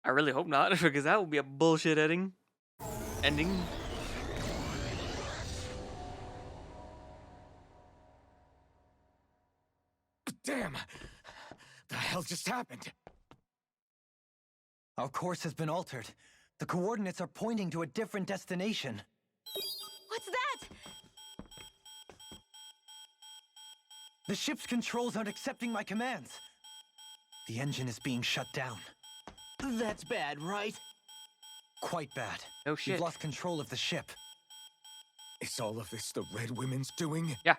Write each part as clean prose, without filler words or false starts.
I really hope not, because that would be a bullshit ending. Damn! The hell just happened? Our course has been altered. The coordinates are pointing to a different destination. What's that? The ship's controls aren't accepting my commands. The engine is being shut down. That's bad, right? Quite bad. Oh shit. We've lost control of the ship. Is all of this the Red Women's doing? Yeah.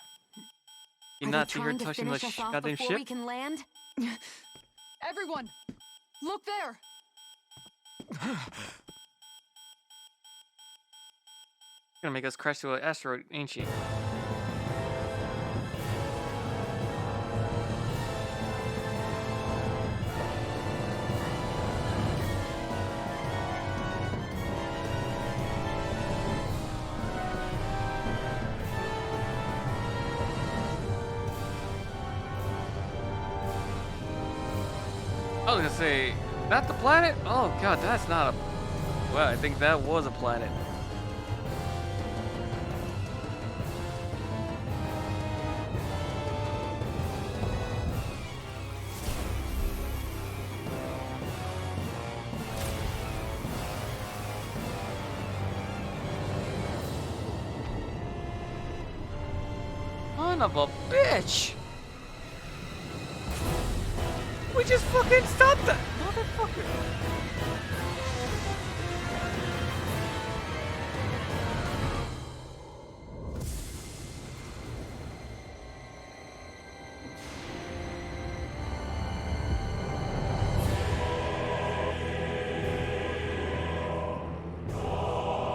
You Are not they see her trying to touching the finish us off goddamn before ship? we can land? Everyone, look there! Gonna make us crash to an asteroid, ain't she? I was gonna say, not the planet? Oh god, that's not a... Well, I think that was a planet. Son of a bitch! We just fucking stopped that motherfucker!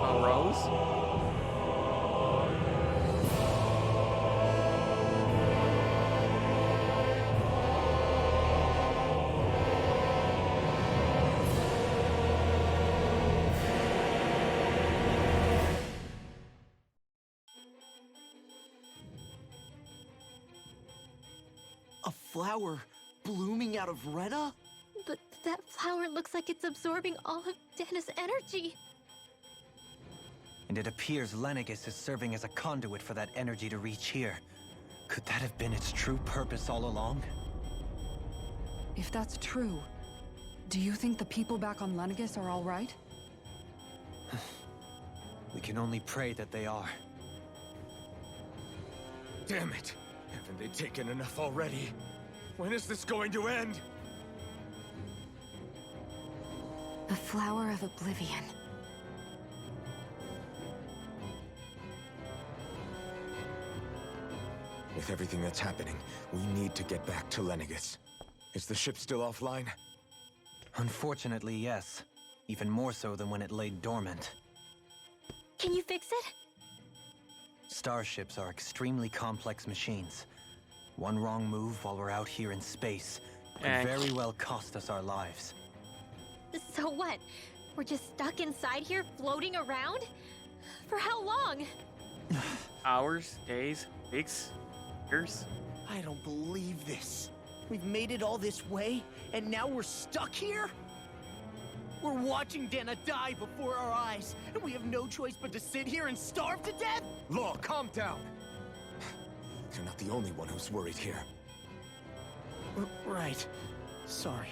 A rose? A flower blooming out of Rena? But that flower looks like it's absorbing all of Dana's energy. And it appears Lenegis is serving as a conduit for that energy to reach here. Could that have been its true purpose all along? If that's true, do you think the people back on Lenegis are all right? We can only pray that they are. Damn it! Haven't they taken enough already? When is this going to end? The flower of oblivion. With everything that's happening, we need to get back to Lenegis. Is the ship still offline? Unfortunately, yes. Even more so than when it lay dormant. Can you fix it? Starships are extremely complex machines. One wrong move while we're out here in space could very well cost us our lives. So what? We're just stuck inside here, floating around? For how long? Hours, days, weeks, years? I don't believe this. We've made it all this way, and now we're stuck here? We're watching Dana die before our eyes, and we have no choice but to sit here and starve to death? Law, calm down! You're not the only one who's worried here. Right. Sorry.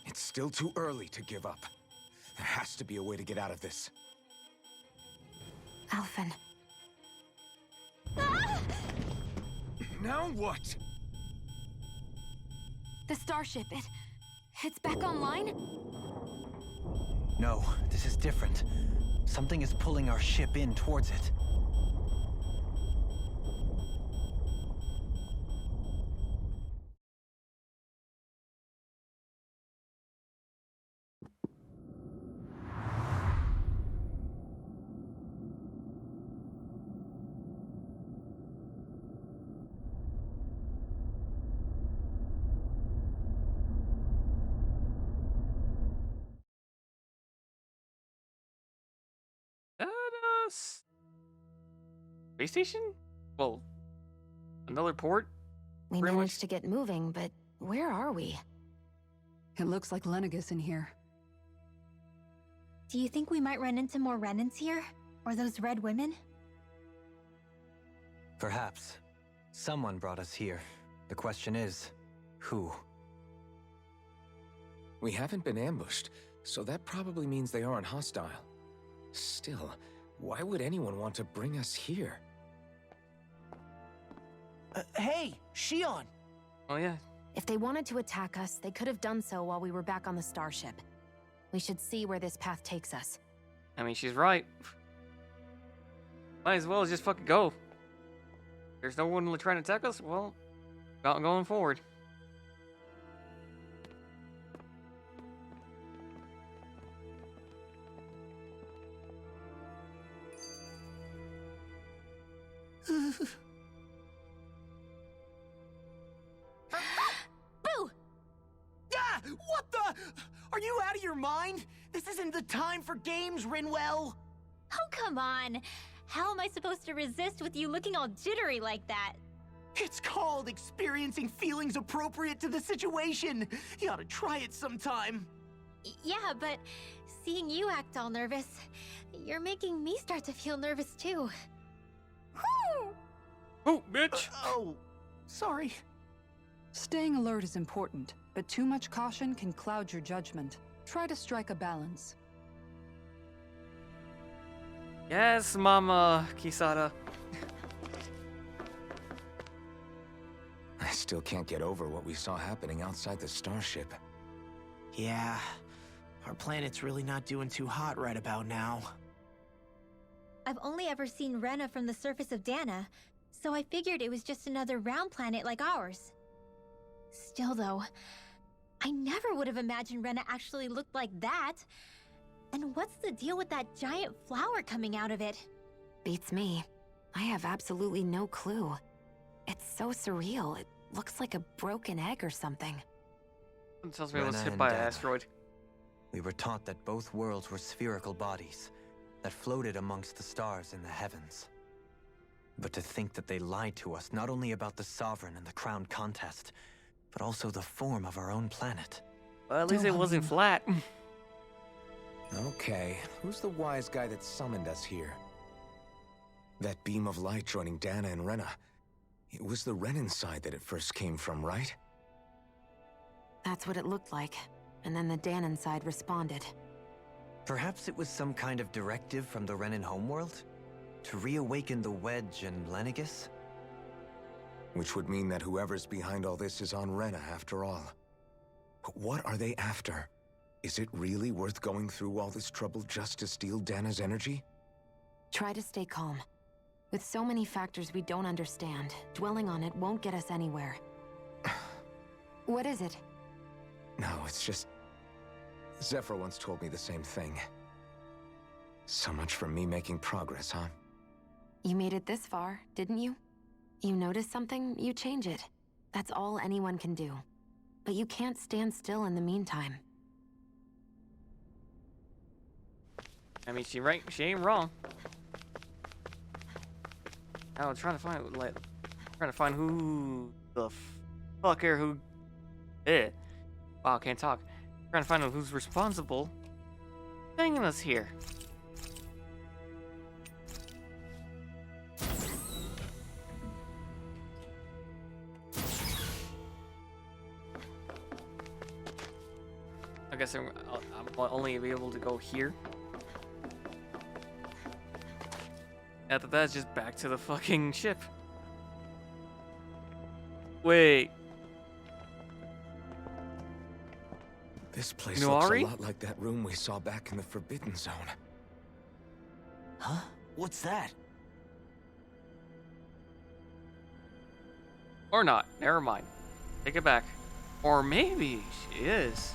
It's still too early to give up. There has to be a way to get out of this. Alphen. Now what? The starship, it's back online? No, this is different. Something is pulling our ship in towards it. Space station? Well, another port? We Pretty managed much. to get moving, but where are we? It looks like Lenegis in here. Do you think we might run into more Renens here? Or those red women? Perhaps. Someone brought us here. The question is, who? We haven't been ambushed, so that probably means they aren't hostile. Still, why would anyone want to bring us here? Hey, Shion! Oh yeah. If they wanted to attack us, they could have done so while we were back on the starship. We should see where this path takes us. I mean, she's right. Might as well just fucking go. There's no one trying to attack us? Well, going forward. Boo! Ah! What the? Are you out of your mind? This isn't the time for games, Rinwell! Oh, come on. How am I supposed to resist with you looking all jittery like that? It's called experiencing feelings appropriate to the situation. You ought to try it sometime. Yeah, but seeing you act all nervous, you're making me start to feel nervous too. Oh, bitch! Oh, sorry. Staying alert is important, but too much caution can cloud your judgment. Try to strike a balance. Yes, Mama Kisada. I still can't get over what we saw happening outside the starship. Yeah, our planet's really not doing too hot right about now. I've only ever seen Rena from the surface of Dana, so I figured it was just another round planet like ours. Still though, I never would have imagined Rena actually looked like that. And what's the deal with that giant flower coming out of it? Beats me. I have absolutely no clue. It's so surreal. It looks like a broken egg or something. It tells me it was Rena hit and by an Dana. asteroid. We were taught that both worlds were spherical bodies that floated amongst the stars in the heavens. But to think that they lied to us not only about the Sovereign and the Crown contest, but also the form of our own planet. Well, at least it wasn't flat. Okay, who's the wise guy that summoned us here? That beam of light joining Dana and Rena. It was the Renen side that it first came from, right? That's what it looked like. And then the Danon side responded. Perhaps it was some kind of directive from the Renen homeworld? To reawaken the Wedge and Lenegis? Which would mean that whoever's behind all this is on Rena after all. But what are they after? Is it really worth going through all this trouble just to steal Dana's energy? Try to stay calm. With so many factors we don't understand, dwelling on it won't get us anywhere. What is it? No, it's just... Zephyr once told me the same thing. So much for me making progress, huh? You made it this far, didn't you? You notice something, you change it. That's all anyone can do. But you can't stand still in the meantime. I mean, she ain't wrong. Now I'm trying to find who the fucker who. Wow, I can't talk. Trying to find out who's responsible. Bringing us here. I guess I'm only be able to go here. After that, it's just back to the fucking ship. Wait. This place Noari? looks a lot like that room we saw back in the Forbidden Zone. Huh? What's that? Or not. Never mind. Take it back. Or maybe she is.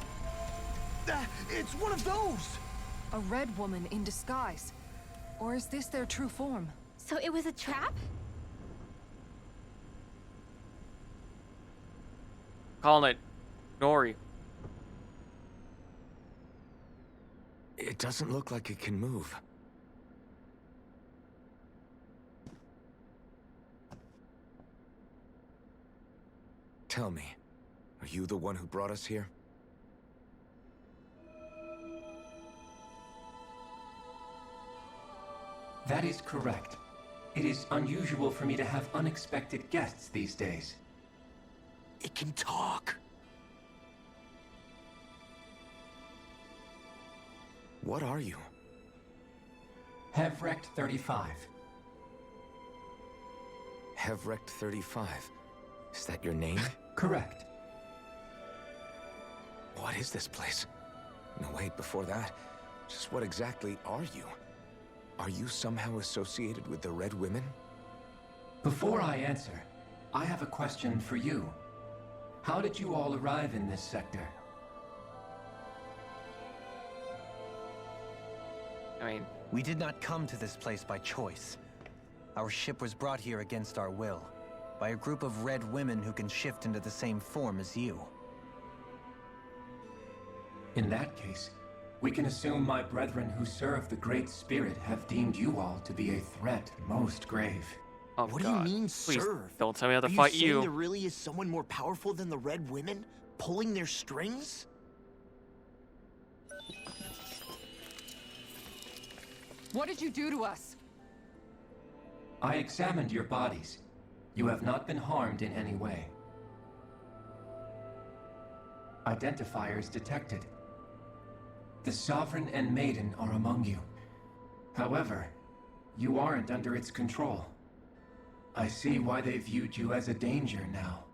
It's one of those! A red woman in disguise. Or is this their true form? So it was a trap? Calling it Nori. It doesn't look like it can move. Tell me, are you the one who brought us here? That is correct. It is unusual for me to have unexpected guests these days. It can talk. What are you? Hevrekt-35. Hevrekt-35. Is that your name? Correct. What is this place? No, wait, before that, just what exactly are you? Are you somehow associated with the Red Women? Before I answer, I have a question for you. How did you all arrive in this sector? I mean, We did not come to this place by choice. Our ship was brought here against our will, by a group of red women who can shift into the same form as you. In that case, we can assume my brethren who serve the Great Spirit have deemed you all to be a threat most grave. oh What God. do you mean, Please serve? don't tell me how to Are fight you saying you. there really is someone more powerful than the Red Women, pulling their strings? What did you do to us? I examined your bodies. You have not been harmed in any way. Identifiers detected. The Sovereign and Maiden are among you. However, you aren't under its control. I see why they viewed you as a danger now.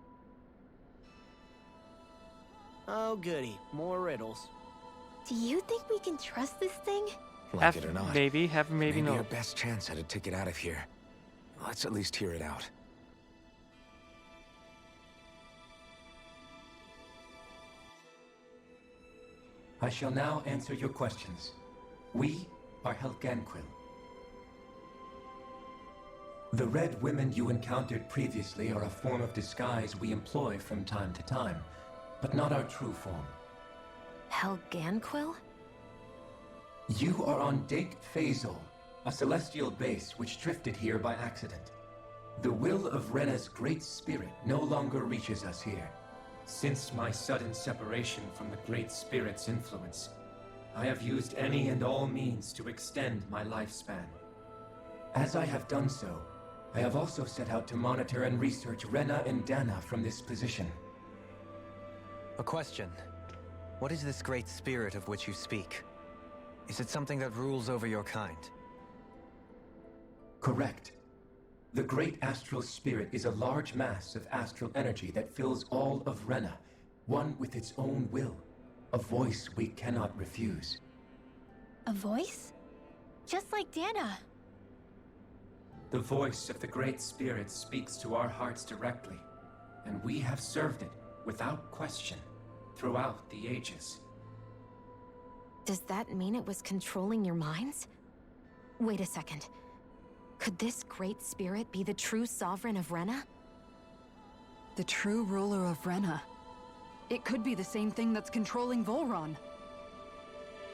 Oh, goody. More riddles. Do you think we can trust this thing? Like Have it or not. maybe, have maybe our no. best chance at a ticket out of here. Let's at least hear it out. I shall now answer your questions. We are Helganquil. The Red Women you encountered previously are a form of disguise we employ from time to time, but not our true form. Helganquil? You are on Dake Phasol, a celestial base which drifted here by accident. The will of Rena's Great Spirit no longer reaches us here. Since my sudden separation from the Great Spirit's influence, I have used any and all means to extend my lifespan. As I have done so, I have also set out to monitor and research Rena and Dana from this position. A question. What is this great spirit of which you speak? Is it something that rules over your kind? Correct. The Great Astral Spirit is a large mass of astral energy that fills all of Rena, one with its own will, a voice we cannot refuse. A voice? Just like Dana. The voice of the Great Spirit speaks to our hearts directly, and we have served it, without question, throughout the ages. Does that mean it was controlling your minds? Wait a second. Could this great spirit be the true sovereign of Rena? The true ruler of Rena. It could be the same thing that's controlling Volron.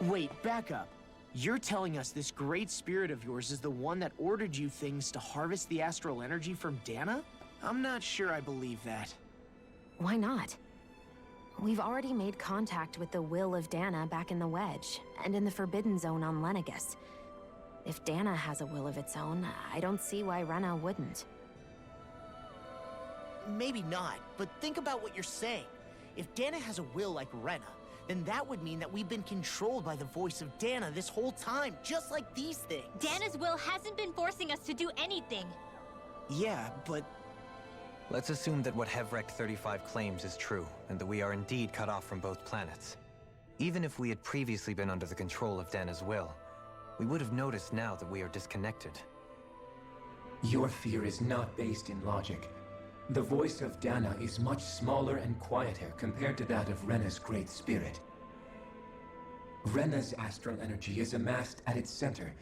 Wait, back up. You're telling us this great spirit of yours is the one that ordered you things to harvest the astral energy from Dana? I'm not sure I believe that. Why not? We've already made contact with the will of Dana back in the Wedge, and in the Forbidden Zone on Lenegus. If Dana has a will of its own, I don't see why Rena wouldn't. Maybe not, but think about what you're saying. If Dana has a will like Rena, then that would mean that we've been controlled by the voice of Dana this whole time, just like these things. Dana's will hasn't been forcing us to do anything. Yeah, but Let's assume that what Hevrekt-35 claims is true, and that we are indeed cut off from both planets. Even if we had previously been under the control of Dana's will, we would have noticed now that we are disconnected. Your fear is not based in logic. The voice of Dana is much smaller and quieter compared to that of Rena's Great Spirit. Rena's astral energy is amassed at its center,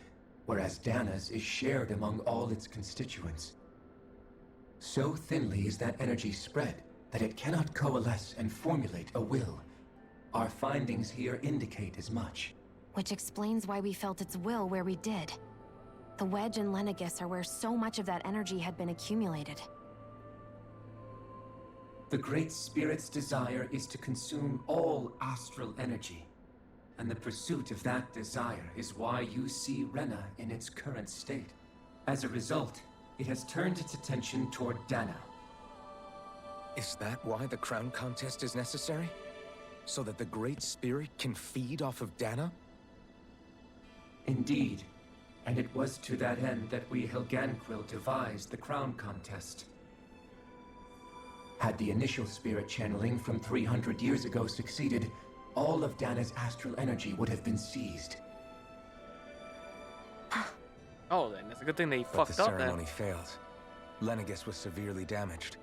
whereas Dana's is shared among all its constituents. So thinly is that energy spread that it cannot coalesce and formulate a will. Our findings here indicate as much. Which explains why we felt its will where we did. The Wedge and Lenegus are where so much of that energy had been accumulated. The Great Spirit's desire is to consume all astral energy. and the pursuit of that desire is why you see Rena in its current state. As a result, it has turned its attention toward Dana. Is that why the crown contest is necessary? So that the Great Spirit can feed off of Dana? Indeed, and it was to that end that we Helganquil devised the crown contest. Had the initial spirit channeling from 300 years ago succeeded, all of Dana's astral energy would have been seized. Oh, then it's a good thing they But fucked the up then. ceremony failed. Lenegis was severely damaged,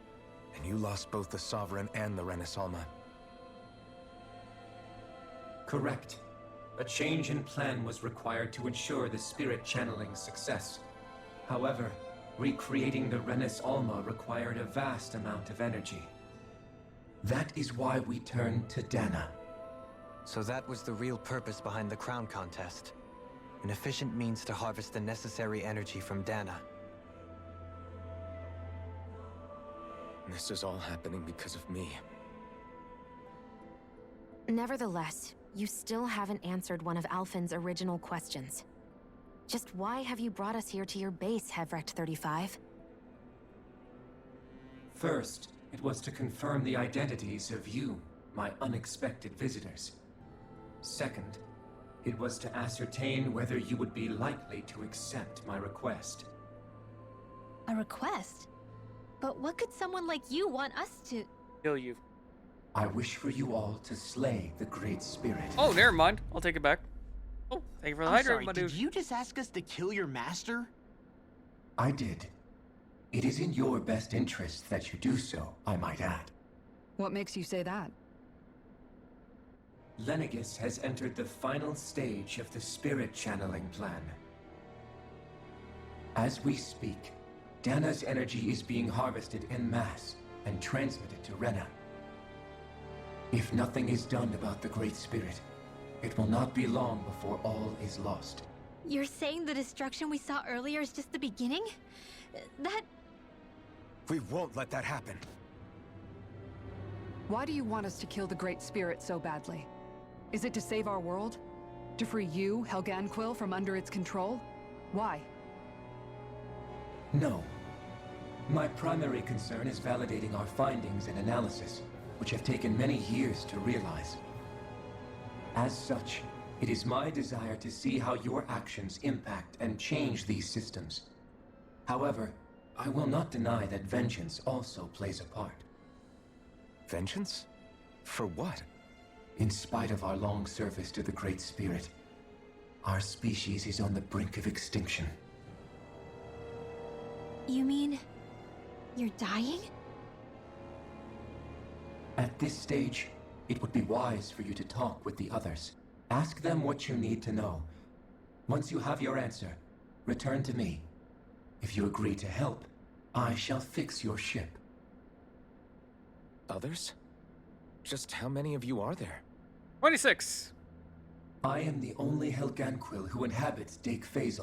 and you lost both the Sovereign and the Renasalma. Correct. A change in plan was required to ensure the spirit channeling's success. However, recreating the Renis Alma required a vast amount of energy. That is why we turned to Dana. So that was the real purpose behind the crown contest. An efficient means to harvest the necessary energy from Dana. This is all happening because of me. Nevertheless, you still haven't answered one of Alphen's original questions. Just why have you brought us here to your base, Hevrekt-35? First, it was to confirm the identities of you, my unexpected visitors. Second, it was to ascertain whether you would be likely to accept my request. A request? But what could someone like you want us to... Kill you. I wish for you all to slay the Great Spirit. Oh, never mind. I'll take it back. Oh, thank you for the I'm hydrate, sorry, my did dude. you just ask us to kill your master? I did. It is in your best interest that you do so, I might add. What makes you say that? Lenegis has entered the final stage of the spirit channeling plan. As we speak, Dana's energy is being harvested en masse and transmitted to Rena. If nothing is done about the Great Spirit, it will not be long before all is lost. You're saying the destruction we saw earlier is just the beginning? That... We won't let that happen. Why do you want us to kill the Great Spirit so badly? Is it to save our world? To free you, Helganquil, from under its control? Why? No. My primary concern is validating our findings and analysis, which have taken many years to realize. As such, it is my desire to see how your actions impact and change these systems. However, I will not deny that vengeance also plays a part. Vengeance? For what? In spite of our long service to the Great Spirit, our species is on the brink of extinction. You mean... you're dying? At this stage, it would be wise for you to talk with the others. Ask them what you need to know. Once you have your answer, return to me. If you agree to help, I shall fix your ship. Others? Just how many of you are there? 26. I am the only Helganquil who inhabits Hevrekt-35's.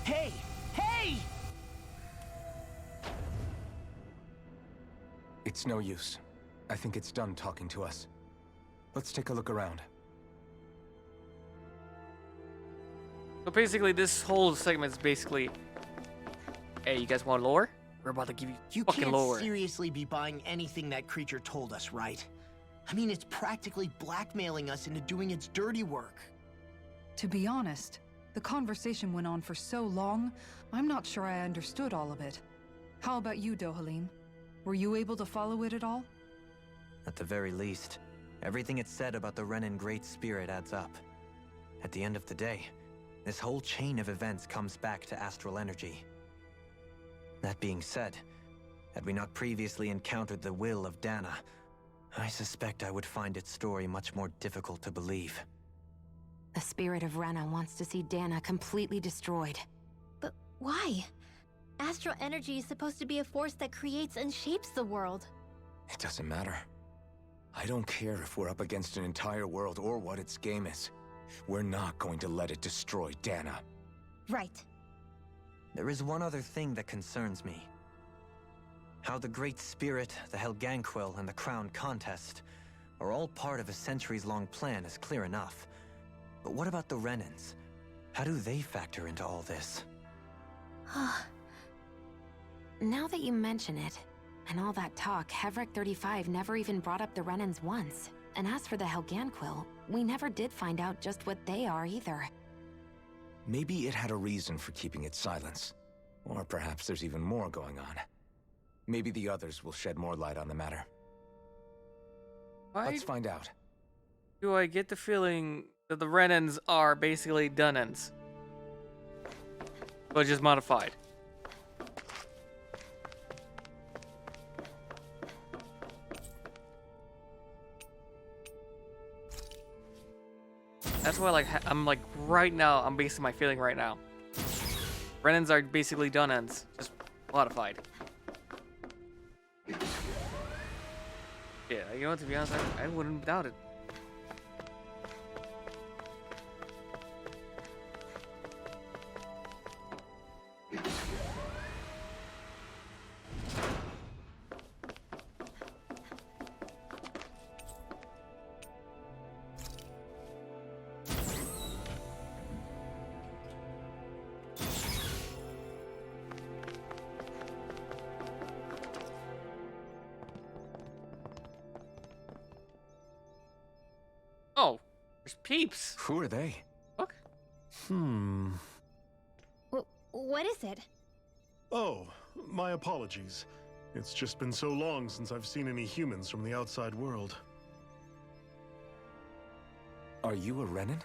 Hey! Hey! It's no use. I think it's done talking to us. Let's take a look around. So basically, this whole segment is basically, hey, you guys want lore? We're about to give you, You fucking can't lore. seriously be buying anything that creature told us, right? I mean, it's practically blackmailing us into doing its dirty work. To be honest, the conversation went on for so long, I'm not sure I understood all of it. How about you, Dohalim? Were you able to follow it at all? At the very least, everything it said about the Renen Great Spirit adds up. At the end of the day, this whole chain of events comes back to astral energy. That being said, had we not previously encountered the will of Dana, I suspect I would find its story much more difficult to believe. The spirit of Rena wants to see Dana completely destroyed. But why? Astral energy is supposed to be a force that creates and shapes the world. It doesn't matter. I don't care if we're up against an entire world or what its game is. We're not going to let it destroy Dana. Right. There is one other thing that concerns me. How the Great Spirit, the Helganquil, and the Crown Contest are all part of a centuries-long plan is clear enough. But what about the Renens? How do they factor into all this? Now that you mention it, and all that talk, Hevrekt-35 never even brought up the Renens once. And as for the Helganquil, we never did find out just what they are either. Maybe it had a reason for keeping its silence. Or perhaps there's even more going on. Maybe the others will shed more light on the matter. Why Let's find out. do I get the feeling that the Renens are basically Dunans? But just modified. That's why, like, I'm like right now. I'm basing my feeling right now. Renens are basically Dunans, just modified. Yeah, you know what? To be honest, I wouldn't doubt it. Oh, there's peeps. Who are they? Look. What is it? Oh, my apologies. It's just been so long since I've seen any humans from the outside world. Are you a Renin?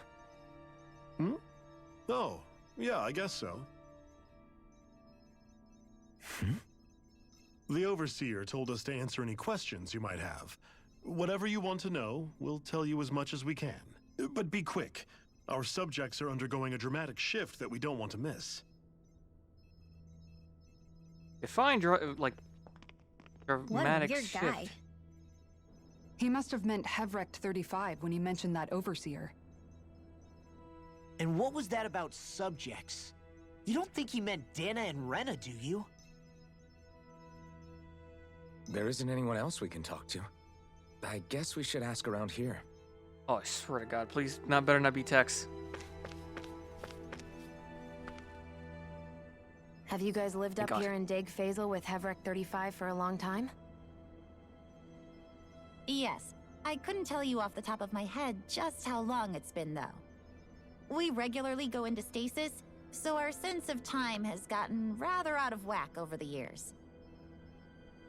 Oh, yeah, I guess so. The Overseer told us to answer any questions you might have. Whatever you want to know, we'll tell you as much as we can. But be quick. Our subjects are undergoing a dramatic shift that we don't want to miss. Define like What a dramatic weird shift. guy. He must have meant Hevrekt-35 when he mentioned that Overseer. And what was that about subjects? You don't think he meant Dana and Rena, do you? There isn't anyone else we can talk to. I guess we should ask around here. Oh, I swear to God, please, better not be Tex. Have you guys lived Thank up God. here in Hevrekt-35 with Hevrekt-35 for a long time? Yes. I couldn't tell you off the top of my head just how long it's been, though. We regularly go into stasis, so our sense of time has gotten rather out of whack over the years.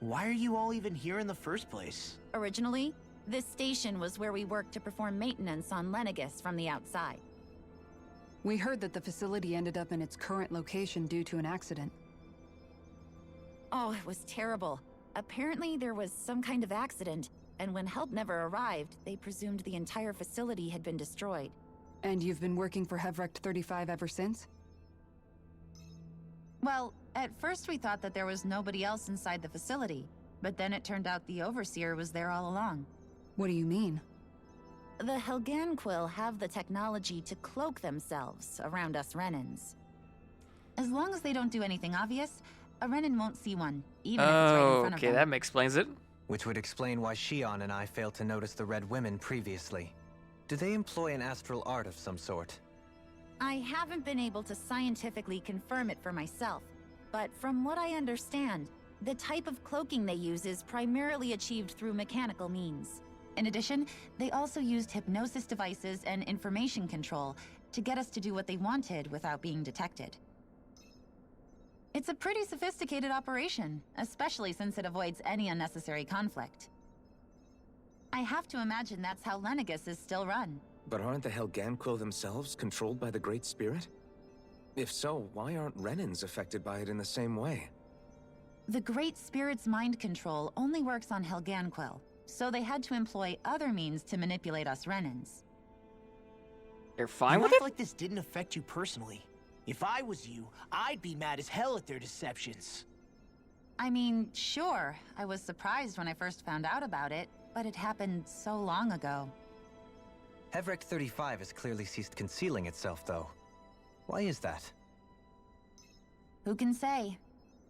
Why are you all even here in the first place? Originally, this station was where we worked to perform maintenance on Lenegis from the outside. We heard that the facility ended up in its current location due to an accident. Oh, it was terrible. Apparently there was some kind of accident, and when help never arrived, they presumed the entire facility had been destroyed. And you've been working for Hevrekt-35 ever since? Well, at first we thought that there was nobody else inside the facility, but then it turned out the Overseer was there all along. What do you mean? The Helganquil have the technology to cloak themselves around us Renens. As long as they don't do anything obvious, a Renen won't see one, even if it's right in front of Okay, them. that explains it. Which would explain why Shion and I failed to notice the Red Women previously. Do they employ an astral art of some sort? I haven't been able to scientifically confirm it for myself, but from what I understand, the type of cloaking they use is primarily achieved through mechanical means. In addition, they also used hypnosis devices and information control to get us to do what they wanted without being detected. It's a pretty sophisticated operation, especially since it avoids any unnecessary conflict. I have to imagine that's how Lenegis is still run. But aren't the Helganquil themselves controlled by the Great Spirit? If so, why aren't Renins affected by it in the same way? The Great Spirit's mind control only works on Helganquil, so they had to employ other means to manipulate us Renins. They're fine You with act it? like this didn't affect you personally. If I was you, I'd be mad as hell at their deceptions. I mean, sure, I was surprised when I first found out about it, but it happened so long ago. Hevrekt-35 has clearly ceased concealing itself, though. Why is that? Who can say?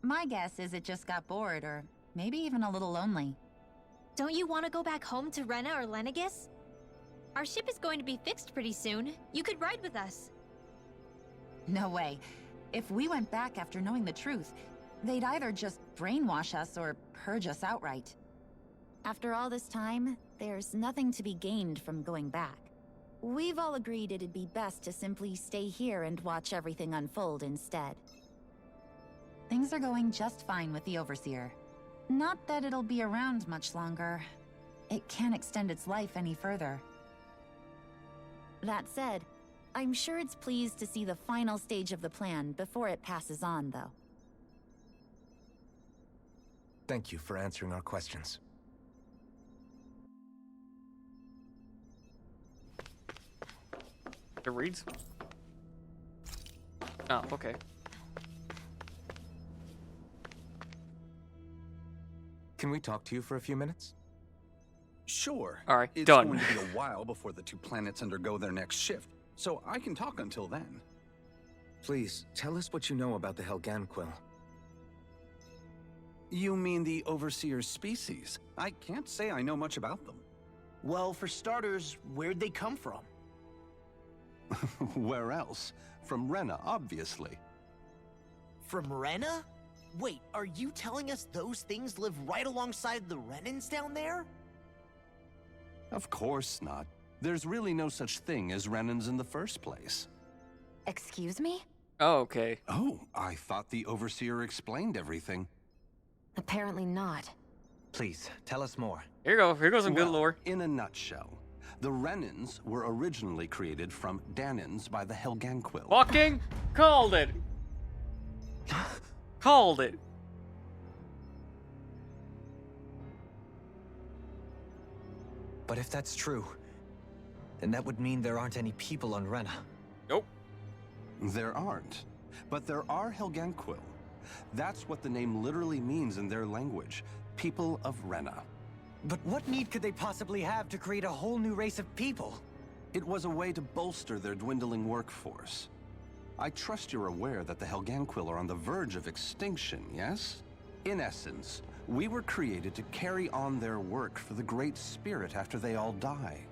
My guess is it just got bored, or maybe even a little lonely. Don't you want to go back home to Rena or Lenegis? Our ship is going to be fixed pretty soon. You could ride with us. No way. If we went back after knowing the truth, they'd either just brainwash us or purge us outright. After all this time, there's nothing to be gained from going back. We've all agreed it'd be best to simply stay here and watch everything unfold instead. Things are going just fine with the Overseer. Not that it'll be around much longer. It can't extend its life any further. That said, I'm sure it's pleased to see the final stage of the plan before it passes on, though. Thank you for answering our questions. It reads? Oh, okay. Can we talk to you for a few minutes? Sure. All right, it's done. going to be a while before the two planets undergo their next shift, so I can talk until then. Please, tell us what you know about the Helganquil. You mean the Overseer's species? I can't say I know much about them. Well, for starters, where'd they come from? Where else? From Rena, obviously. From Rena? Wait, are you telling us those things live right alongside the Renens down there? Of course not. There's really no such thing as Renens in the first place. Excuse me? Oh, okay. Oh, I thought the Overseer explained everything. Apparently not. Please, tell us more. Here you go. Here goes some good Well, lore. in a nutshell, the Renens were originally created from Danans by the Helganquil. Fucking called it. Called it. But if that's true, then that would mean there aren't any people on Rena. Nope. There aren't, but there are Helganquil. That's what the name literally means in their language, people of Rena. But what need could they possibly have to create a whole new race of people? It was a way to bolster their dwindling workforce. I trust you're aware that the Helganquil are on the verge of extinction, yes? In essence, we were created to carry on their work for the Great Spirit after they all die.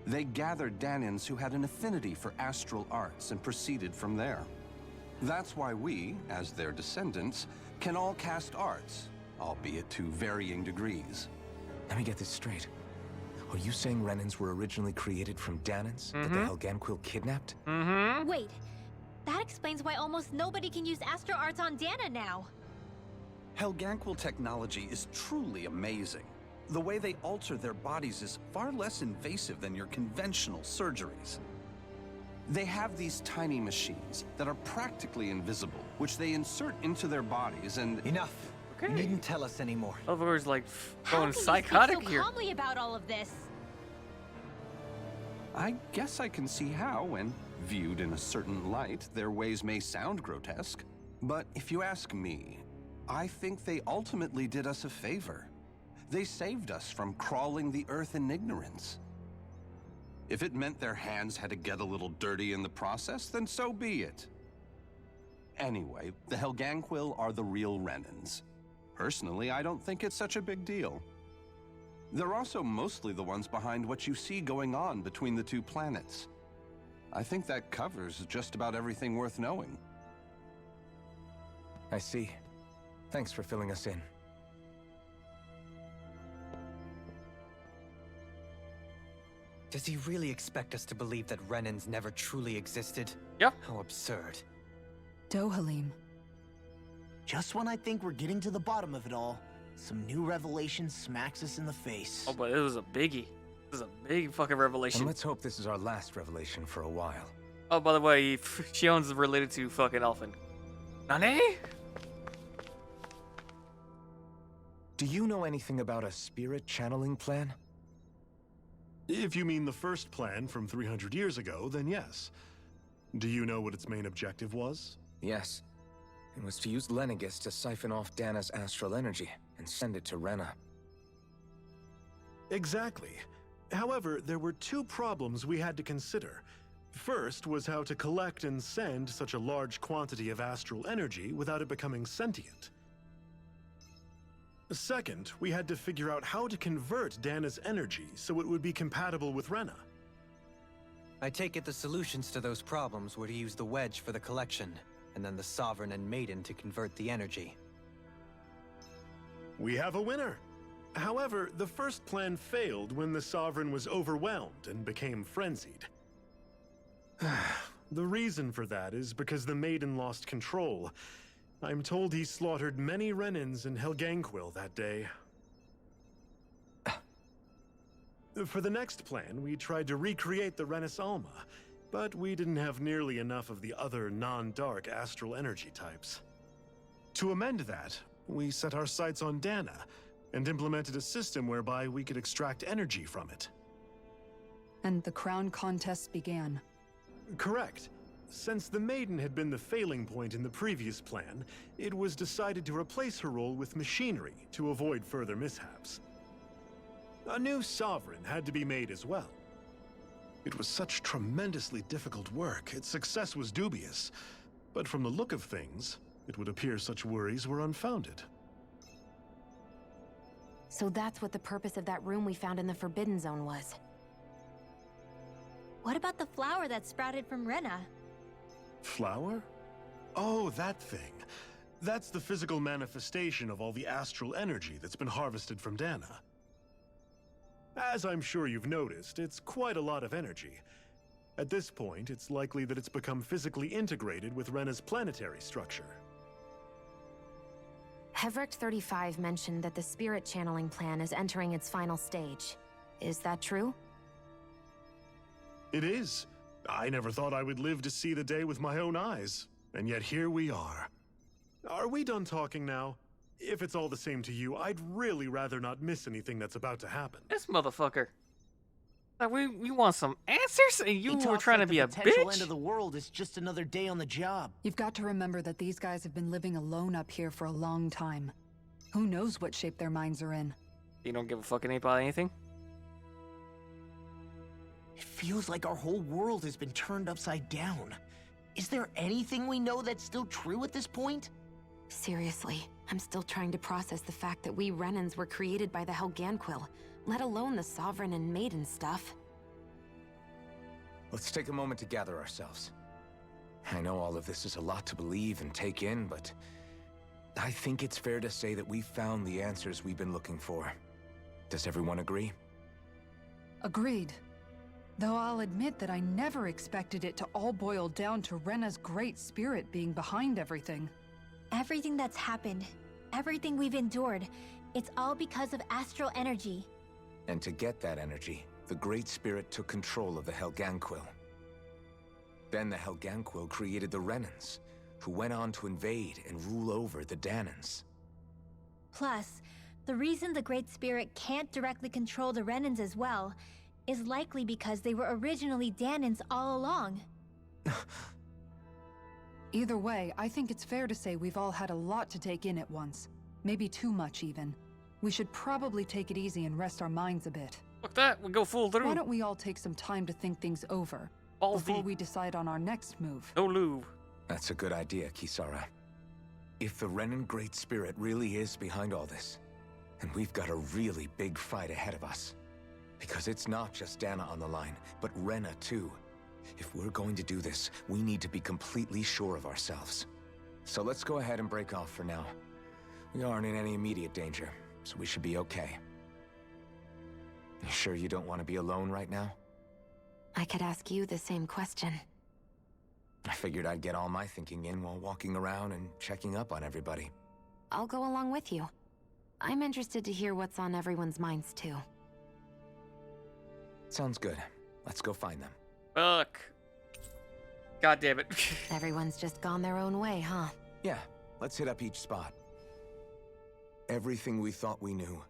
They gathered Danans who had an affinity for astral arts and proceeded from there. That's why we, as their descendants, can all cast arts, albeit to varying degrees. Let me get this straight. Are you saying Renens were originally created from Danans that the Helganquil kidnapped? Mm-hmm. Wait, that explains why almost nobody can use astral arts on Dana now. Helganquil technology is truly amazing. The way they alter their bodies is far less invasive than your conventional surgeries. They have these tiny machines that are practically invisible, which they insert into their bodies and... Enough. Okay. You needn't tell us anymore. Otherwise, like, How going can psychotic you speak so here. calmly about all of this? I guess I can see how, when viewed in a certain light, their ways may sound grotesque. But if you ask me, I think they ultimately did us a favor. They saved us from crawling the earth in ignorance. If it meant their hands had to get a little dirty in the process, then so be it. Anyway, the Helganquil are the real Renens. Personally, I don't think it's such a big deal. They're also mostly the ones behind what you see going on between the two planets. I think that covers just about everything worth knowing. I see. Thanks for filling us in. Does he really expect us to believe that Renens never truly existed? Yep. How absurd. Dohalim. Just when I think we're getting to the bottom of it all, some new revelation smacks us in the face. Oh, but it was a biggie. This is a big fucking And revelation. let's hope this is our last revelation for a while. Oh, by the way, Shion's related to fucking Elfin. Nane? Do you know anything about a spirit channeling plan? If you mean the first plan from 300 years ago, then yes. Do you know what its main objective was? Yes. It was to use Lenegis to siphon off Dana's astral energy and send it to Rena. Exactly. However, there were two problems we had to consider. First was how to collect and send such a large quantity of astral energy without it becoming sentient. Second, we had to figure out how to convert Dana's energy so it would be compatible with Rena. I take it the solutions to those problems were to use the wedge for the collection, and then the Sovereign and Maiden to convert the energy. We have a winner! However, the first plan failed when the Sovereign was overwhelmed and became frenzied. The reason for that is because the Maiden lost control. I'm told he slaughtered many Renens in Helganquil that day. For the next plan, we tried to recreate the Renis Alma, but we didn't have nearly enough of the other non-dark astral energy types. To amend that, we set our sights on Dana, and implemented a system whereby we could extract energy from it. And the crown contest began. Correct. Since the Maiden had been the failing point in the previous plan, it was decided to replace her role with machinery to avoid further mishaps. A new Sovereign had to be made as well. It was such tremendously difficult work, its success was dubious. But from the look of things, it would appear such worries were unfounded. So that's what the purpose of that room we found in the Forbidden Zone was. What about the flower that sprouted from Rena? Flower? Oh, that thing. That's the physical manifestation of all the astral energy that's been harvested from Dana. As I'm sure you've noticed, it's quite a lot of energy. At this point, it's likely that it's become physically integrated with Rena's planetary structure. Hevrekt-35 mentioned that the spirit channeling plan is entering its final stage. Is that true? It is. I never thought I would live to see the day with my own eyes, and yet here we are. Are we done talking now? If it's all the same to you, I'd really rather not miss anything that's about to happen. This motherfucker. Like, we want some answers, and you were trying to be a The potential end bitch? of the world is just another day on the job. You've got to remember that these guys have been living alone up here for a long time. Who knows what shape their minds are in? You don't give a fucking about anything? It feels like our whole world has been turned upside down. Is there anything we know that's still true at this point? Seriously, I'm still trying to process the fact that we Renens were created by the Helganquil, let alone the Sovereign and Maiden stuff. Let's take a moment to gather ourselves. I know all of this is a lot to believe and take in, but I think it's fair to say that we've found the answers we've been looking for. Does everyone agree? Agreed. Though I'll admit that I never expected it to all boil down to Rena's great spirit being behind everything. Everything that's happened, everything we've endured, it's all because of astral energy. And to get that energy, the Great Spirit took control of the Helganquil. Then the Helganquil created the Renens, who went on to invade and rule over the Danans. Plus, the reason the Great Spirit can't directly control the Renens as well is likely because they were originally Danans all along. Either way, I think it's fair to say we've all had a lot to take in at once. Maybe too much, even. We should probably take it easy and rest our minds a bit. Fuck that, we go full through. Why don't we all take some time to think things over Balls before deep. we decide on our next move? No lube. That's a good idea, Kisara. If the Renan Great Spirit really is behind all this, then we've got a really big fight ahead of us. Because it's not just Dana on the line, but Rena too. If we're going to do this, we need to be completely sure of ourselves. So let's go ahead and break off for now. We aren't in any immediate danger, so we should be okay. You sure you don't want to be alone right now? I could ask you the same question. I figured I'd get all my thinking in while walking around and checking up on everybody. I'll go along with you. I'm interested to hear what's on everyone's minds, too. Sounds good. Let's go find them. Fuck. God damn it. Everyone's just gone their own way, huh? Yeah, let's hit up each spot. Everything we thought we knew.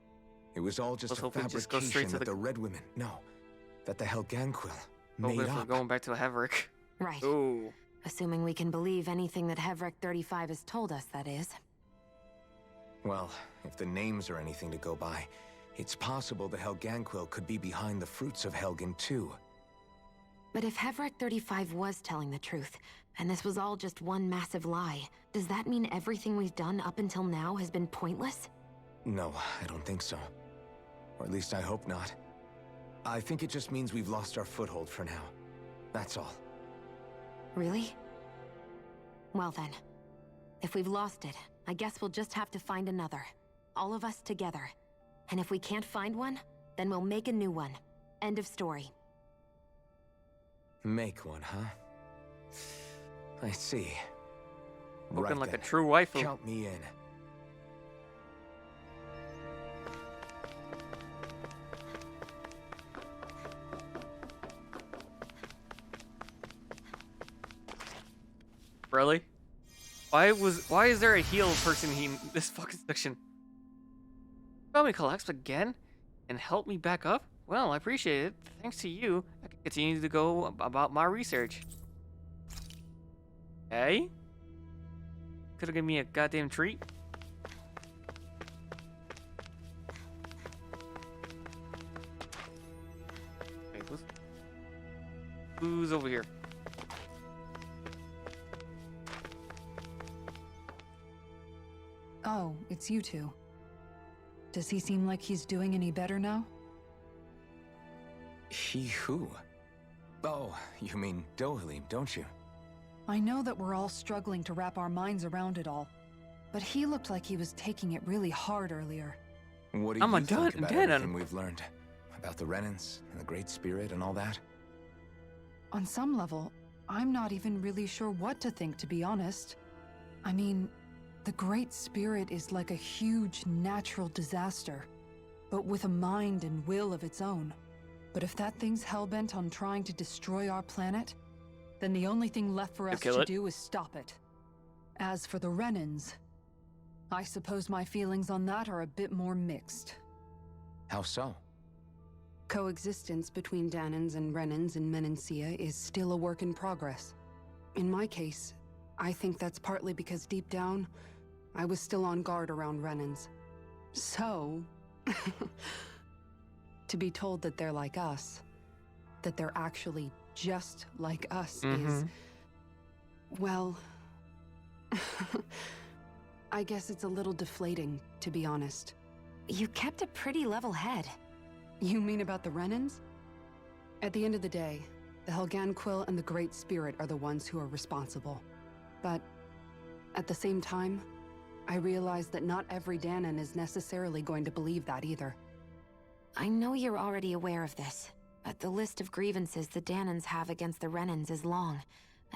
It was all just Let's a hope we just go straight fabrication to that the- the Red Women, that the Helganquil Oh, made if we're up. going back to Hevrekt. Right. Ooh. Assuming we can believe anything that Hevrekt-35 has told us, that is. Well, if the names are anything to go by, it's possible the Helganquil could be behind the fruits of Helgen too. But if Hevrekt-35 was telling the truth, and this was all just one massive lie, does that mean everything we've done up until now has been pointless? No, I don't think so. Or at least I hope not. I think it just means we've lost our foothold for now. That's all. Really? Well then, if we've lost it, I guess we'll just have to find another. All of us together. And if we can't find one, then we'll make a new one. End of story. Make one, huh? I see. Looking Right like then. a true waifu. Count me in. Really? Why is there a heal person in this fucking section? Help me collapse again? And help me back up? Well, I appreciate it. Thanks to you, I can continue to go about my research. Hey? Could've given me a goddamn treat. Okay, who's over here? Oh, it's you two. Does he seem like he's doing any better now? He who? Oh, you mean Dohalim, don't you? I know that we're all struggling to wrap our minds around it all, but he looked like he was taking it really hard earlier. What do you think about everything we've learned? About the Renens and the Great Spirit and all that? On some level, I'm not even really sure what to think, to be honest. I mean, the Great Spirit is like a huge natural disaster, but with a mind and will of its own. But if that thing's hellbent on trying to destroy our planet, then the only thing left for us to do is stop it. As for the Renens, I suppose my feelings on that are a bit more mixed. How so? Coexistence between Danans and Renens in Menancia is still a work in progress. In my case, I think that's partly because deep down, I was still on guard around Renens. So, to be told that they're like us, that they're actually just like us is, well, I guess it's a little deflating, to be honest. You kept a pretty level head. You mean about the Renens? At the end of the day, the Helganquil and the Great Spirit are the ones who are responsible. But at the same time, I realize that not every Danan is necessarily going to believe that either. I know you're already aware of this, but the list of grievances the Danans have against the Renens is long,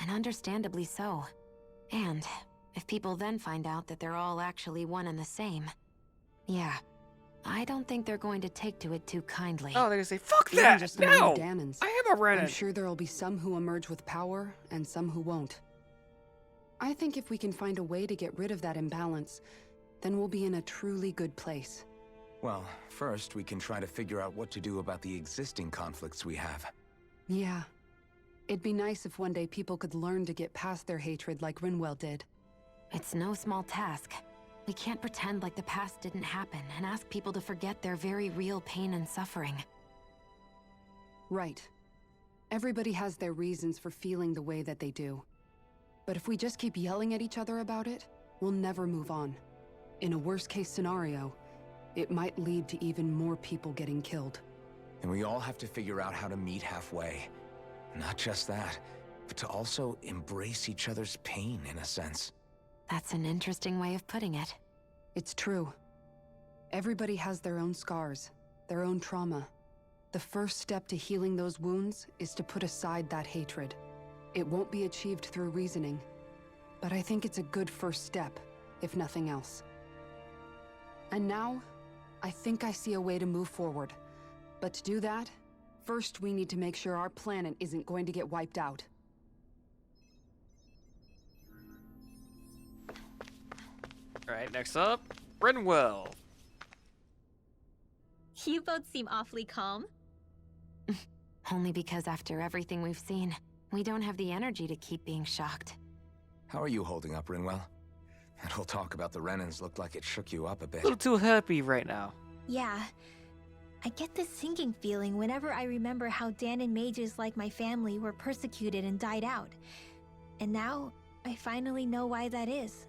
and understandably so. And if people then find out that they're all actually one and the same, yeah, I don't think they're going to take to it too kindly. Oh, they're gonna say, fuck Even that! just No! among the Danans, I am a Renin! I'm sure there'll be some who emerge with power, and some who won't. I think if we can find a way to get rid of that imbalance, then we'll be in a truly good place. Well, first we can try to figure out what to do about the existing conflicts we have. Yeah. It'd be nice if one day people could learn to get past their hatred like Rinwell did. It's no small task. We can't pretend like the past didn't happen and ask people to forget their very real pain and suffering. Right. Everybody has their reasons for feeling the way that they do. But if we just keep yelling at each other about it, we'll never move on. In a worst-case scenario, it might lead to even more people getting killed. And we all have to figure out how to meet halfway. Not just that, but to also embrace each other's pain, in a sense. That's an interesting way of putting it. It's true. Everybody has their own scars, their own trauma. The first step to healing those wounds is to put aside that hatred. It won't be achieved through reasoning, but I think it's a good first step, if nothing else. And now, I think I see a way to move forward. But to do that, first we need to make sure our planet isn't going to get wiped out. Alright, next up, Rinwell. You both seem awfully calm. Only because after everything we've seen, we don't have the energy to keep being shocked. How are you holding up, Rinwell? That whole talk about the Renens looked like it shook you up a bit. A little too happy right now. Yeah. I get this sinking feeling whenever I remember how Danan mages like my family were persecuted and died out. And now, I finally know why that is.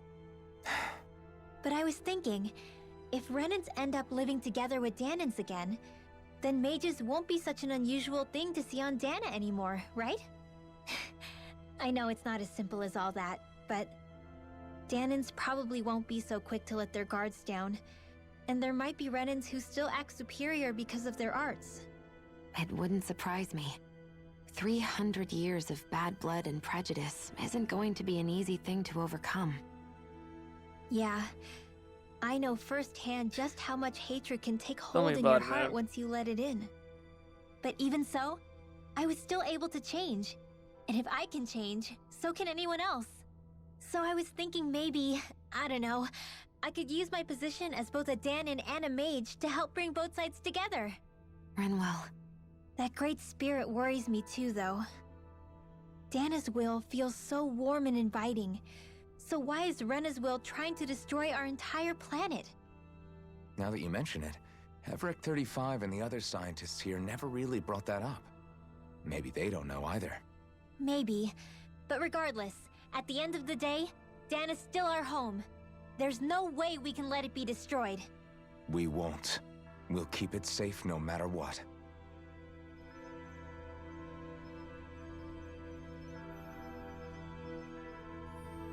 But I was thinking, If Renens end up living together with Danans again, then mages won't be such an unusual thing to see on Dana anymore, right? I know it's not as simple as all that, but Danans probably won't be so quick to let their guards down, and there might be Renens who still act superior because of their arts. It wouldn't surprise me. 300 years of bad blood and prejudice isn't going to be an easy thing to overcome. Yeah, I know firsthand just how much hatred can take Tell me hold in your about it, heart man. once you let it in. But even so, I was still able to change. And if I can change, so can anyone else. So I was thinking maybe, I don't know, I could use my position as both a Danan and a mage to help bring both sides together. Renwell. That great spirit worries me too, though. Dana's will feels so warm and inviting. So why is Rena's will trying to destroy our entire planet? Now that you mention it, Hevrekt-35 and the other scientists here never really brought that up. Maybe they don't know either. Maybe. But regardless, at the end of the day, Dana's still our home. There's no way we can let it be destroyed. We won't. We'll keep it safe no matter what.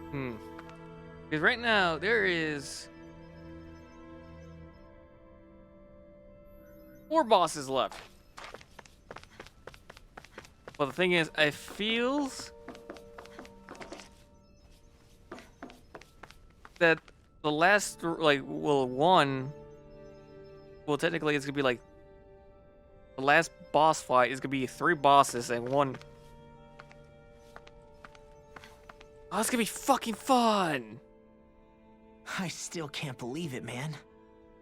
Because right now, there is 4 bosses left. Well, the thing is, I feels that the last, one, technically it's gonna be like, the last boss fight is gonna be 3 bosses and 1. Oh, it's gonna be fucking fun! I still can't believe it, man.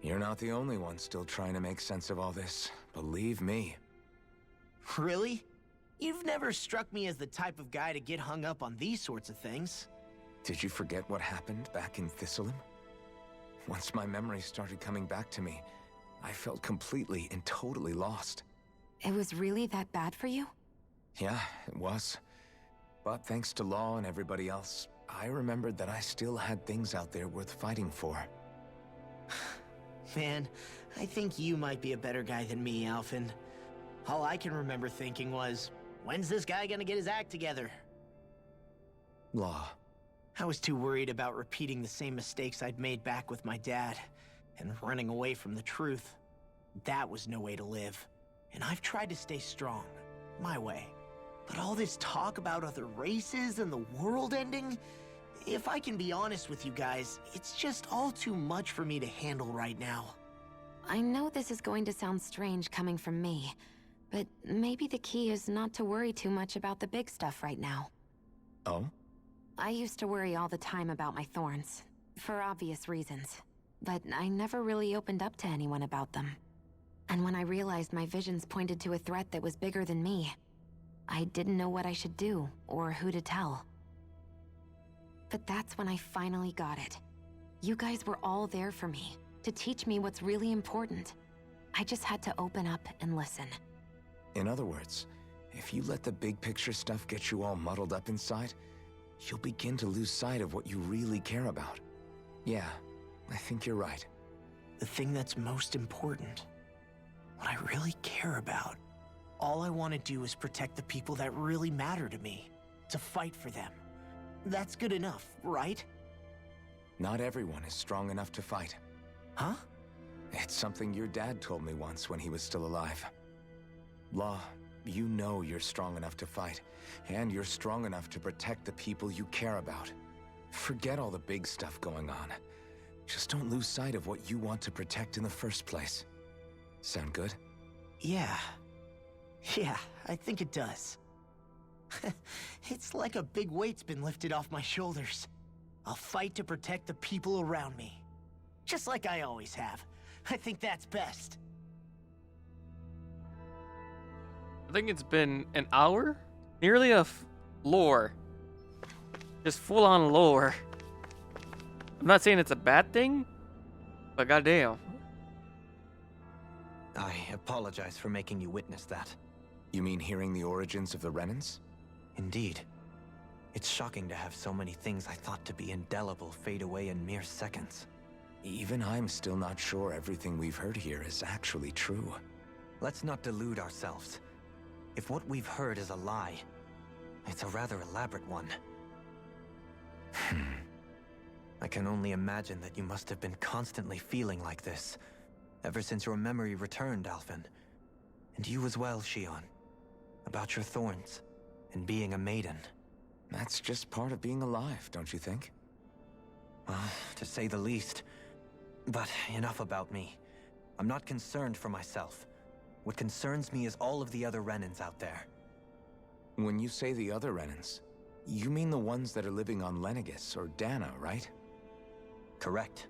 You're not the only one still trying to make sense of all this. Believe me. Really? You've never struck me as the type of guy to get hung up on these sorts of things. Did you forget what happened back in Thistleum? Once my memory started coming back to me, I felt completely and totally lost. It was really that bad for you? Yeah, it was. But thanks to Law and everybody else, I remembered that I still had things out there worth fighting for. Man, I think you might be a better guy than me, Alphen. All I can remember thinking was, when's this guy gonna get his act together? Law. I was too worried about repeating the same mistakes I'd made back with my dad, and running away from the truth. That was no way to live. And I've tried to stay strong, my way. But all this talk about other races and the world ending, if I can be honest with you guys, it's just all too much for me to handle right now. I know this is going to sound strange coming from me, but maybe the key is not to worry too much about the big stuff right now. Oh? I used to worry all the time about my thorns, for obvious reasons, but I never really opened up to anyone about them. And when I realized my visions pointed to a threat that was bigger than me, I didn't know what I should do, or who to tell. But that's when I finally got it. You guys were all there for me, to teach me what's really important. I just had to open up and listen. In other words, if you let the big picture stuff get you all muddled up inside, you'll begin to lose sight of what you really care about. Yeah, I think you're right. The thing that's most important, what I really care about. All I want to do is protect the people that really matter to me, to fight for them. That's good enough, right? Not everyone is strong enough to fight. Huh? It's something your dad told me once when he was still alive. Law, you know you're strong enough to fight, and you're strong enough to protect the people you care about. Forget all the big stuff going on. Just don't lose sight of what you want to protect in the first place. Sound good? Yeah, I think it does. It's like a big weight's been lifted off my shoulders. I'll fight to protect the people around me. Just like I always have. I think that's best. I think it's been an hour? Nearly lore. Just full-on lore. I'm not saying it's a bad thing, but goddamn. I apologize for making you witness that. You mean hearing the origins of the Renens? Indeed. It's shocking to have so many things I thought to be indelible fade away in mere seconds. Even I'm still not sure everything we've heard here is actually true. Let's not delude ourselves. If what we've heard is a lie, it's a rather elaborate one. I can only imagine that you must have been constantly feeling like this, ever since your memory returned, Alphen. And you as well, Shion. About your thorns, and being a maiden. That's just part of being alive, don't you think? To say the least. But enough about me. I'm not concerned for myself. What concerns me is all of the other Renens out there. When you say the other Renens, you mean the ones that are living on Lenegis or Dana, right? Correct.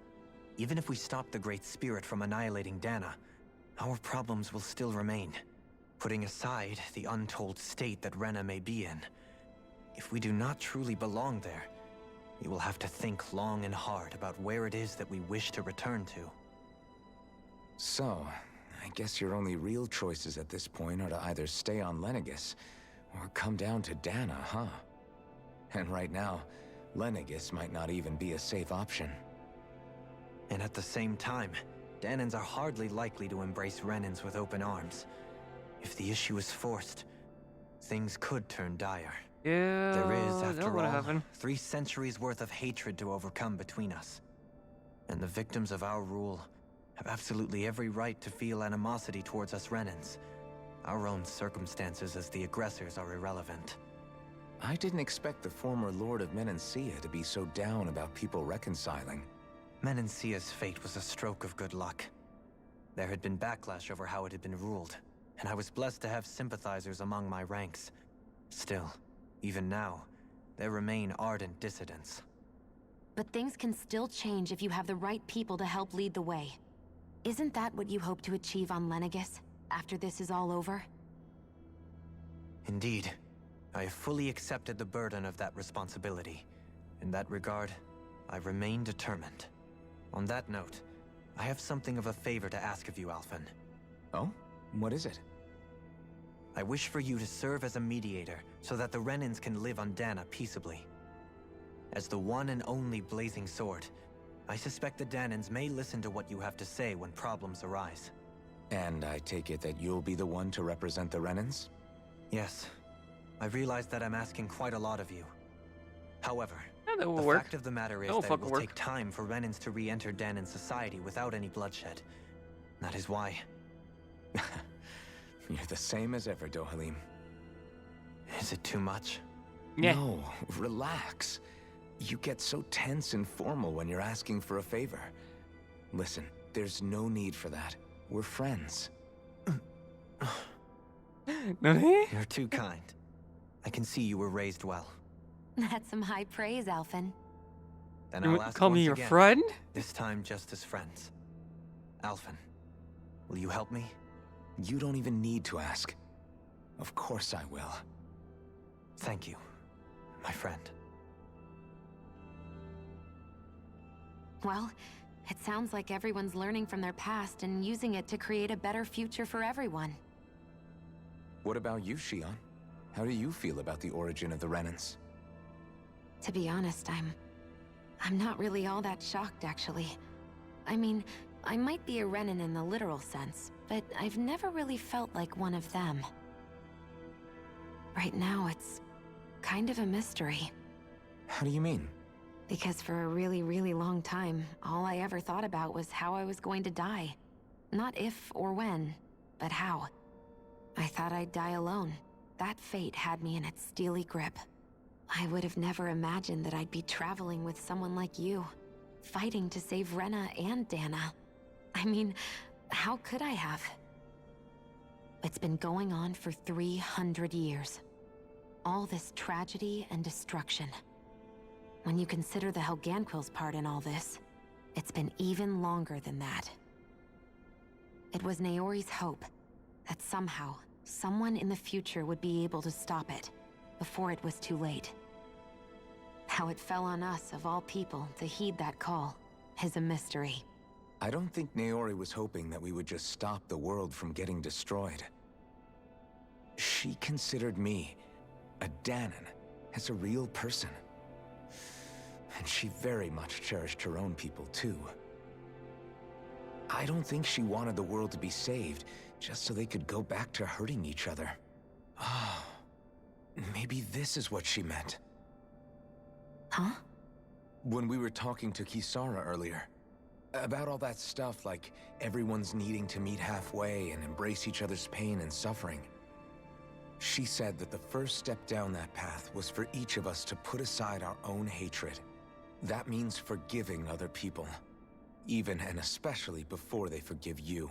Even if we stop the Great Spirit from annihilating Dana, our problems will still remain. Putting aside the untold state that Rena may be in, if we do not truly belong there, we will have to think long and hard about where it is that we wish to return to. So, I guess your only real choices at this point are to either stay on Lenegis, or come down to Dana, huh? And right now, Lenegis might not even be a safe option. And at the same time, Danans are hardly likely to embrace Renens with open arms. If the issue is forced, things could turn dire. Yeah, There is, after all, happen. 3 centuries worth of hatred to overcome between us. And the victims of our rule have absolutely every right to feel animosity towards us Renens. Our own circumstances as the aggressors are irrelevant. I didn't expect the former Lord of Menancia to be so down about people reconciling. Menancia's fate was a stroke of good luck. There had been backlash over how it had been ruled, and I was blessed to have sympathizers among my ranks. Still, even now, there remain ardent dissidents. But things can still change if you have the right people to help lead the way. Isn't that what you hope to achieve on Lenegis, after this is all over? Indeed. I have fully accepted the burden of that responsibility. In that regard, I remain determined. On that note, I have something of a favor to ask of you, Alphen. Oh? What is it? I wish for you to serve as a mediator so that the Renens can live on Dana peaceably. As the one and only Blazing Sword, I suspect the Danans may listen to what you have to say when problems arise. And I take it that you'll be the one to represent the Renens? Yes. I realize that I'm asking quite a lot of you. However, That will the work. fact of the matter is That will that it fucking will work. take time for Renens to re-enter Danan society without any bloodshed. That is why. You're the same as ever, Dohalim. Is it too much? Yeah. No, relax. You get so tense and formal when you're asking for a favor. Listen, there's no need for that. We're friends. You're too kind. I can see you were raised well. That's some high praise, Alphen. Then You I'll would ask call me once your again, friend? this time just as friends. Alphen, will you help me? You don't even need to ask. Of course I will. Thank you, my friend. Well, it sounds like everyone's learning from their past and using it to create a better future for everyone. What about you, Shion? How do you feel about the origin of the Renens? To be honest, I'm not really all that shocked, actually. I mean, I might be a Renen in the literal sense, but I've never really felt like one of them. Right now, it's kind of a mystery. How do you mean? Because for a really, really long time, all I ever thought about was how I was going to die. Not if or when, but how. I thought I'd die alone. That fate had me in its steely grip. I would have never imagined that I'd be traveling with someone like you, fighting to save Rena and Dana. I mean, how could I have? It's been going on for 300 years. All this tragedy and destruction. When you consider the Helganquil's part in all this, it's been even longer than that. It was Naori's hope that somehow, someone in the future would be able to stop it, before it was too late. How it fell on us, of all people, to heed that call, is a mystery. I don't think Naori was hoping that we would just stop the world from getting destroyed. She considered me, a Danan, as a real person. And she very much cherished her own people, too. I don't think she wanted the world to be saved, just so they could go back to hurting each other. Oh, maybe this is what she meant. Huh? When we were talking to Kisara earlier, about all that stuff like everyone's needing to meet halfway and embrace each other's pain and suffering. She said that the first step down that path was for each of us to put aside our own hatred. That means forgiving other people, even and especially before they forgive you.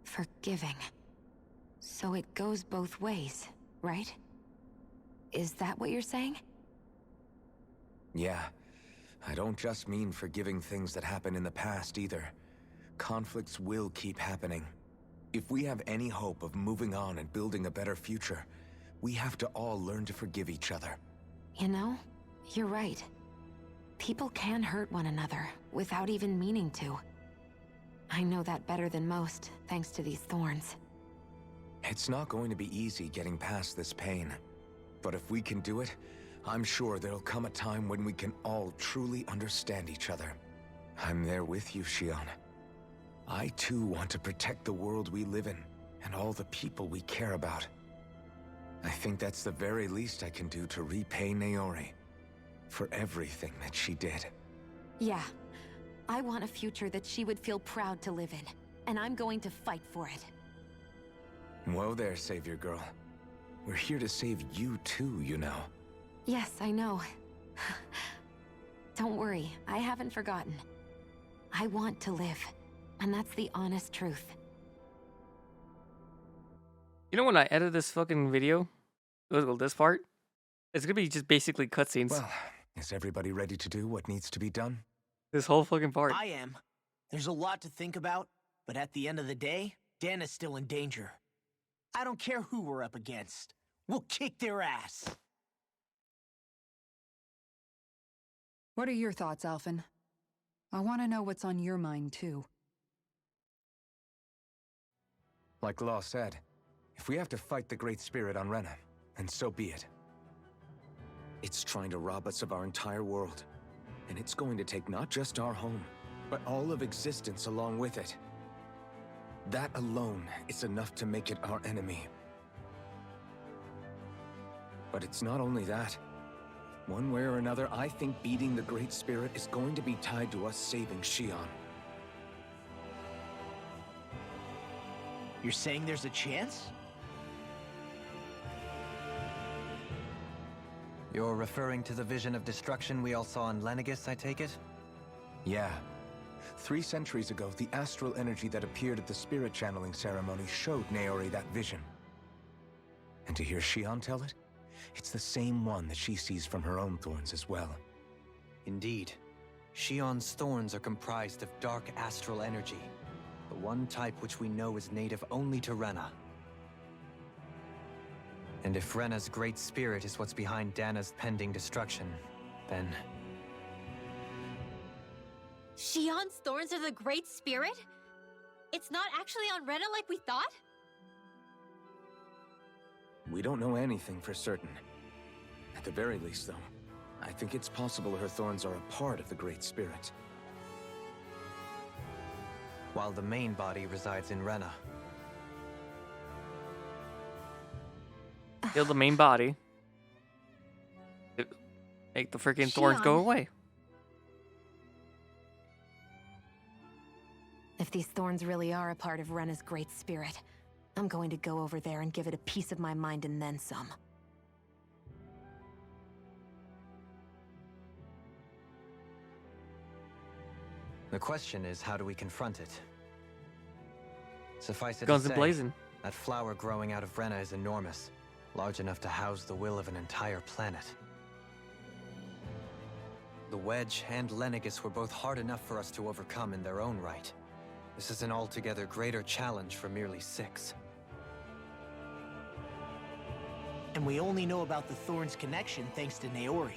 Forgiving. So it goes both ways, right? Is that what you're saying? Yeah. I don't just mean forgiving things that happened in the past either. Conflicts will keep happening. If we have any hope of moving on and building a better future, we have to all learn to forgive each other. You know, you're right. People can hurt one another without even meaning to. I know that better than most, thanks to these thorns. It's not going to be easy getting past this pain. But if we can do it, I'm sure there'll come a time when we can all truly understand each other. I'm there with you, Shion. I too want to protect the world we live in, and all the people we care about. I think that's the very least I can do to repay Naori for everything that she did. Yeah. I want a future that she would feel proud to live in, and I'm going to fight for it. Whoa there, Savior Girl. We're here to save you too, you know. Yes, I know. Don't worry, I haven't forgotten. I want to live, and that's the honest truth. You know when I edit this fucking video, this part, it's gonna be just basically cutscenes. Well, is everybody ready to do what needs to be done? This whole fucking part. I am. There's a lot to think about, but at the end of the day, Dana's still in danger. I don't care who we're up against. We'll kick their ass. What are your thoughts, Alphen? I want to know what's on your mind, too. Like Law said, if we have to fight the Great Spirit on Renen, then so be it. It's trying to rob us of our entire world. And it's going to take not just our home, but all of existence along with it. That alone is enough to make it our enemy. But it's not only that. One way or another, I think beating the Great Spirit is going to be tied to us saving Shion. You're saying there's a chance? You're referring to the vision of destruction we all saw in Lenegis, I take it? Yeah. 3 centuries ago, the astral energy that appeared at the spirit channeling ceremony showed Naori that vision. And to hear Shion tell it, it's the same one that she sees from her own thorns as well. Indeed. Shion's thorns are comprised of dark astral energy, the one type which we know is native only to Rena. And if Rena's great spirit is what's behind Dana's pending destruction, then... Shion's thorns are the Great Spirit? It's not actually on Rena like we thought? We don't know anything for certain. At the very least, though, I think it's possible her thorns are a part of the Great Spirit. While the main body resides in Rena. Kill the main body. Make the freaking thorns go Shion. away. If these thorns really are a part of Rena's great spirit, I'm going to go over there and give it a piece of my mind and then some. The question is, how do we confront it? Suffice it Guns to say, blazing. that flower growing out of Rena is enormous, large enough to house the will of an entire planet. The Wedge and Lenegis were both hard enough for us to overcome in their own right. This is an altogether greater challenge for merely 6. And we only know about the Thorns connection thanks to Naori.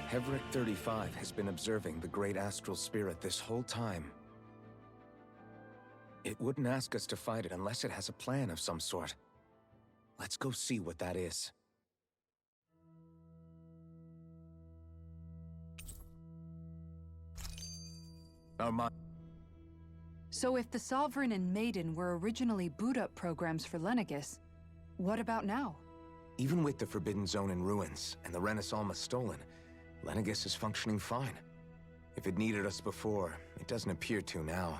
Hevrekt-35 has been observing the great astral spirit this whole time. It wouldn't ask us to fight it unless it has a plan of some sort. Let's go see what that is. Our mind. So if the Sovereign and Maiden were originally boot-up programs for Lenegis, what about now? Even with the Forbidden Zone in ruins and the Renen Alma stolen, Lenegis is functioning fine. If it needed us before, it doesn't appear to now.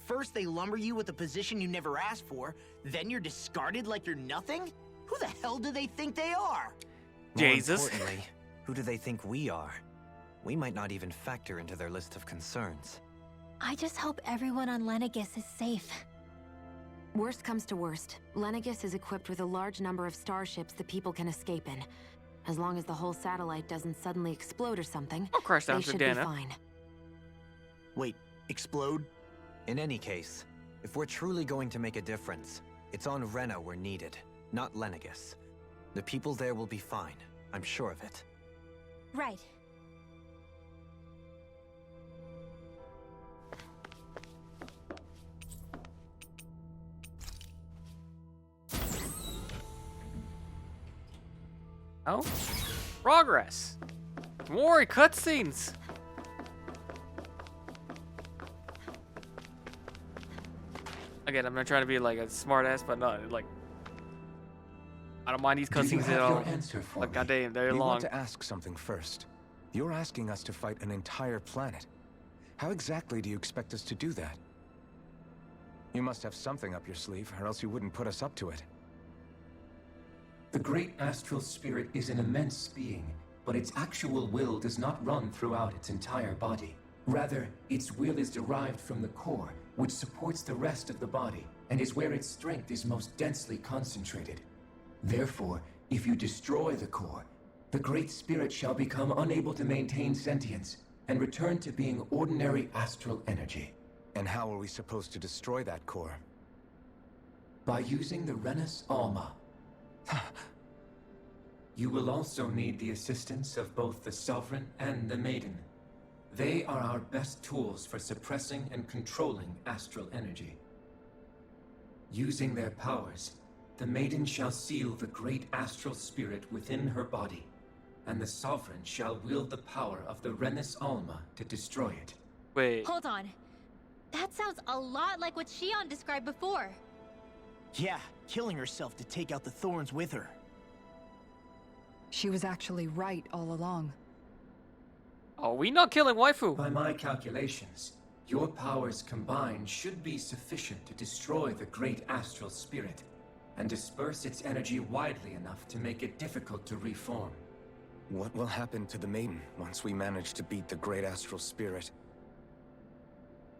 First they lumber you with a position you never asked for, then you're discarded like you're nothing? Who the hell do they think they are? Jesus. More importantly, who do they think we are? We might not even factor into their list of concerns. I just hope everyone on Lenegis is safe. Worst comes to worst, Lenegis is equipped with a large number of starships that people can escape in. As long as the whole satellite doesn't suddenly explode or something, I'll crash down they to should Dana. be fine. Wait, explode? In any case, if we're truly going to make a difference, it's on Rena we're needed, not Lenegis. The people there will be fine, I'm sure of it. Right. Oh? Progress! More cutscenes! Again, I'm not trying to be like a smartass, but no, like, I don't mind these Do you cutscenes have at all. your answer for Like, me? goddamn, they're We long. want to ask something first. You're asking us to fight an entire planet. How exactly do you expect us to do that? You must have something up your sleeve, or else you wouldn't put us up to it. The great astral spirit is an immense being, but its actual will does not run throughout its entire body. Rather, its will is derived from the core, which supports the rest of the body, and is where its strength is most densely concentrated. Therefore, if you destroy the core, the great spirit shall become unable to maintain sentience, and return to being ordinary astral energy. And how are we supposed to destroy that core? By using the Renen Alma. You will also need the assistance of both the Sovereign and the Maiden. They are our best tools for suppressing and controlling astral energy. Using their powers, the Maiden shall seal the great astral spirit within her body, and the Sovereign shall wield the power of the Renen Alma to destroy it. Wait. Hold on. That sounds a lot like what Shion described before. Yeah, killing herself to take out the thorns with her. She was actually right all along. Are we not killing waifu? By my calculations, your powers combined should be sufficient to destroy the great astral spirit, and disperse its energy widely enough to make it difficult to reform. What will happen to the Maiden once we manage to beat the great astral spirit?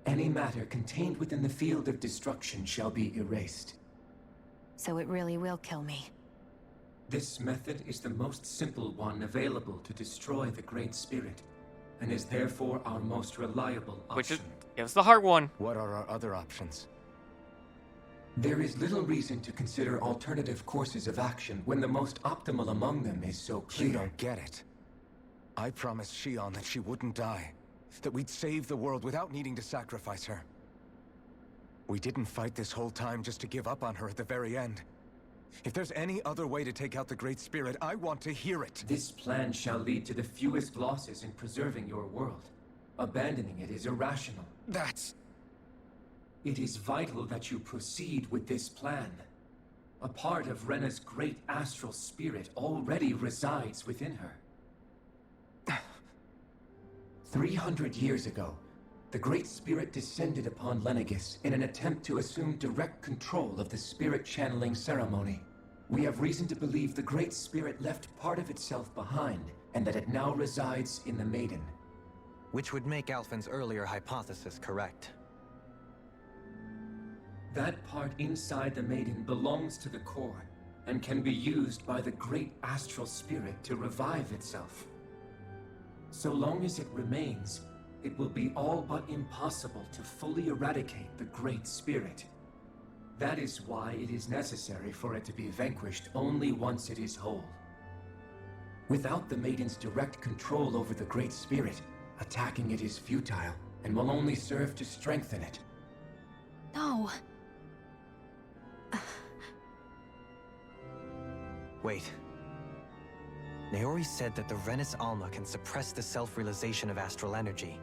Any matter contained within the field of destruction shall be erased. So it really will kill me. This method is the most simple one available to destroy the Great Spirit, and is therefore our most reliable option. Which is, it was the hard one. What are our other options? There is little reason to consider alternative courses of action when the most optimal among them is so clear. You don't get it. I promised Shion that she wouldn't die, that we'd save the world without needing to sacrifice her. We didn't fight this whole time just to give up on her at the very end. If there's any other way to take out the Great Spirit, I want to hear it. This plan shall lead to the fewest losses in preserving your world. Abandoning it is irrational. That's... It is vital that you proceed with this plan. A part of Rena's great astral spirit already resides within her. 300 years ago, the Great Spirit descended upon Lenegis in an attempt to assume direct control of the spirit channeling ceremony. We have reason to believe the Great Spirit left part of itself behind, and that it now resides in the Maiden. Which would make Alphen's earlier hypothesis correct. That part inside the Maiden belongs to the core, and can be used by the great astral spirit to revive itself. So long as it remains, it will be all but impossible to fully eradicate the Great Spirit. That is why it is necessary for it to be vanquished only once it is whole. Without the Maiden's direct control over the Great Spirit, attacking it is futile, and will only serve to strengthen it. No. Wait. Naori said that the Renen Alma can suppress the self-realization of astral energy.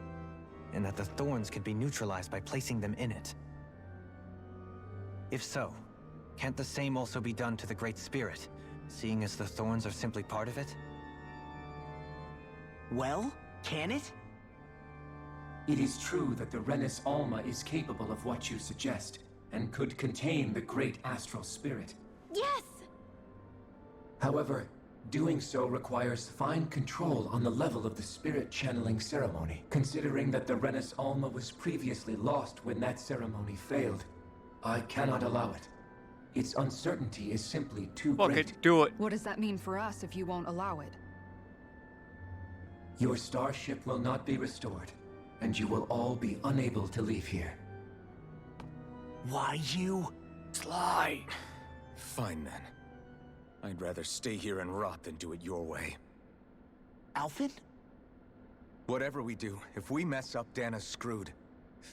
and that the thorns can be neutralized by placing them in it. If so, can't the same also be done to the Great Spirit, seeing as the thorns are simply part of it? Well, can it? It is true that the Renis Alma is capable of what you suggest, and could contain the great astral spirit. Yes! However, doing so requires fine control on the level of the spirit channeling ceremony, considering that the Renis Alma was previously lost when that ceremony failed. I cannot allow it. Its uncertainty is simply too Fuck great. it, do it. What does that mean for us if you won't allow it? Your starship will not be restored, and you will all be unable to leave here. Why you? Slide. Fine then. I'd rather stay here and rot than do it your way. Alphen? Whatever we do, if we mess up, Dana's screwed.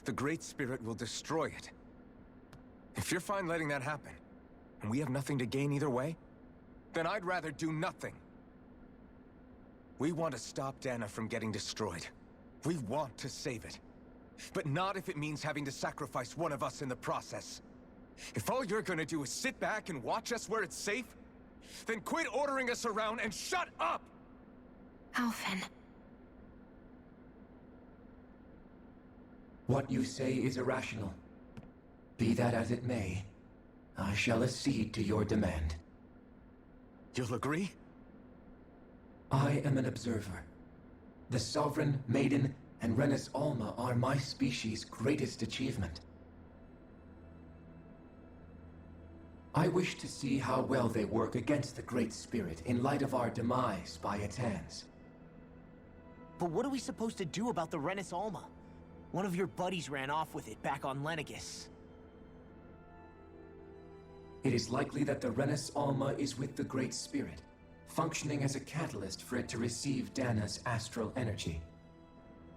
The Great Spirit will destroy it. If you're fine letting that happen, and we have nothing to gain either way, then I'd rather do nothing. We want to stop Dana from getting destroyed. We want to save it. But not if it means having to sacrifice one of us in the process. If all you're gonna do is sit back and watch us where it's safe, then quit ordering us around and shut up! Alphen. What you say is irrational. Be that as it may, I shall accede to your demand. You'll agree? I am an observer. The Sovereign, Maiden, and Renis Alma are my species' greatest achievement. I wish to see how well they work against the Great Spirit in light of our demise by its hands. But what are we supposed to do about the Renis Alma? One of your buddies ran off with it back on Lenegis. It is likely that the Renis Alma is with the Great Spirit, functioning as a catalyst for it to receive Dana's astral energy.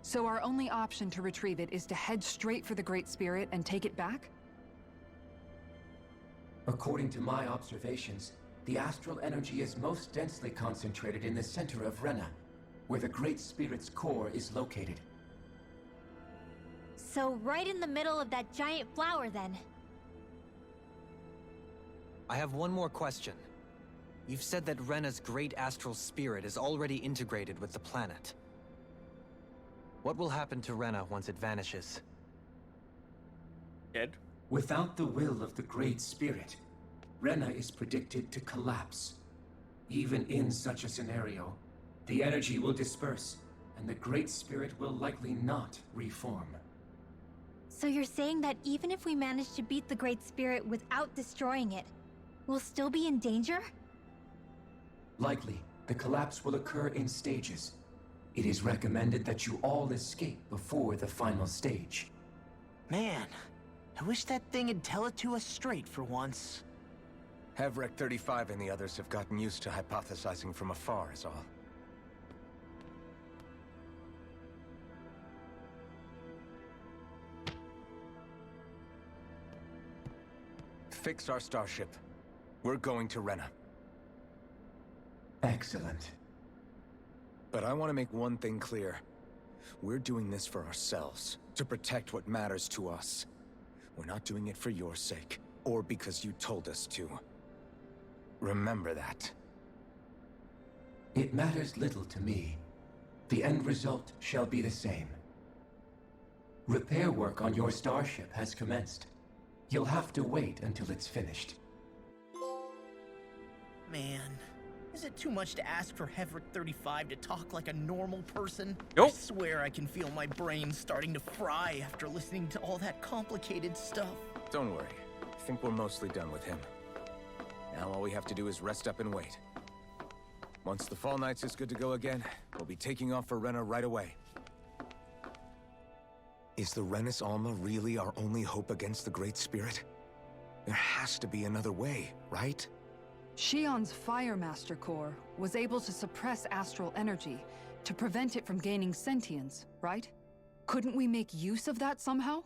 So our only option to retrieve it is to head straight for the Great Spirit and take it back? According to my observations, the astral energy is most densely concentrated in the center of Rena, where the Great Spirit's core is located. So right in the middle of that giant flower, then. I have one more question. You've said that Rena's great astral spirit is already integrated with the planet. What will happen to Rena once it vanishes? Dead. Without the will of the Great Spirit, Rena is predicted to collapse. Even in such a scenario, the energy will disperse, and the Great Spirit will likely not reform. So you're saying that even if we manage to beat the Great Spirit without destroying it, we'll still be in danger? Likely, the collapse will occur in stages. It is recommended that you all escape before the final stage. Man, I wish that thing would tell it to us straight for once. Hevrekt-35 and the others have gotten used to hypothesizing from afar is all. Fix our starship. We're going to Rena. Excellent. But I want to make one thing clear. We're doing this for ourselves, to protect what matters to us. We're not doing it for your sake, or because you told us to. Remember that. It matters little to me. The end result shall be the same. Repair work on your starship has commenced. You'll have to wait until it's finished. Man, is it too much to ask for Hevrekt-35 to talk like a normal person? Nope. I swear I can feel my brain starting to fry after listening to all that complicated stuff. Don't worry. I think we're mostly done with him. Now all we have to do is rest up and wait. Once the Fall Knights is good to go again, we'll be taking off for Rena right away. Is the Renis Alma really our only hope against the Great Spirit? There has to be another way, right? Shion's Fire Master Core was able to suppress astral energy to prevent it from gaining sentience, right? Couldn't we make use of that somehow?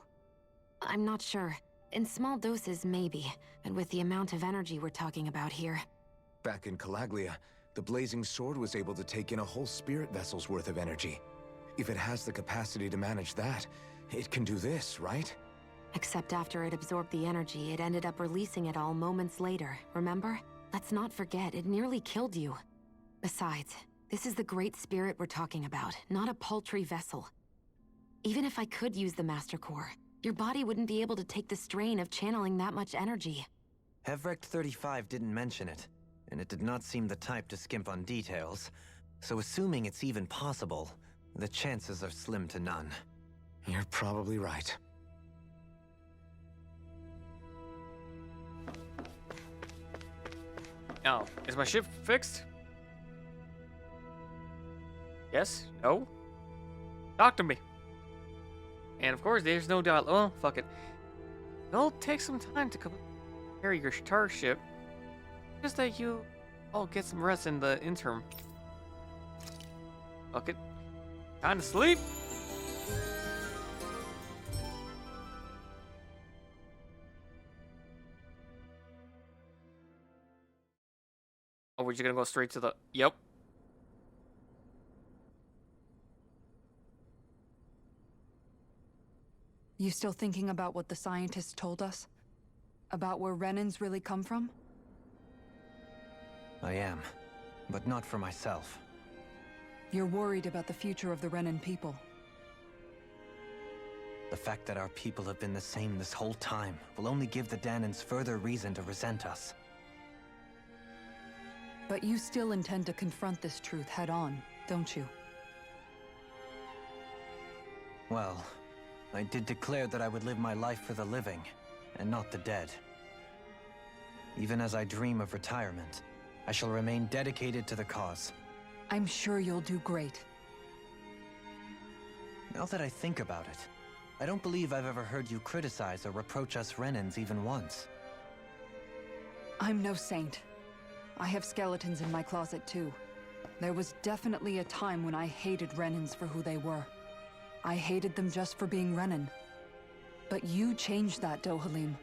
I'm not sure. In small doses, maybe. And with the amount of energy we're talking about here. Back in Calaglia, the Blazing Sword was able to take in a whole spirit vessel's worth of energy. If it has the capacity to manage that, it can do this, right? Except after it absorbed the energy, it ended up releasing it all moments later, remember? Let's not forget, it nearly killed you. Besides, this is the Great Spirit we're talking about, not a paltry vessel. Even if I could use the Master Core, your body wouldn't be able to take the strain of channeling that much energy. Hevrekt-35 didn't mention it, and it did not seem the type to skimp on details, so assuming it's even possible, the chances are slim to none. You're probably right. Now, is my ship fixed? Yes? No? Talk to me. And of course, there's no doubt. Well, fuck it. It'll take some time to carry your star ship. Just that you all get some rest in the interim. Fuck it. Time to sleep. Oh, we're just gonna go straight to the... Yep. You still thinking about what the scientists told us? About where Renens really come from? I am, but not for myself. You're worried about the future of the Renen people. The fact that our people have been the same this whole time will only give the Danans further reason to resent us. But you still intend to confront this truth head-on, don't you? Well, I did declare that I would live my life for the living, and not the dead. Even as I dream of retirement, I shall remain dedicated to the cause. I'm sure you'll do great. Now that I think about it, I don't believe I've ever heard you criticize or reproach us Renens even once. I'm no saint. I have skeletons in my closet too. There was definitely a time when I hated Renens for who they were. I hated them just for being Renen. But you changed that, Dohalim.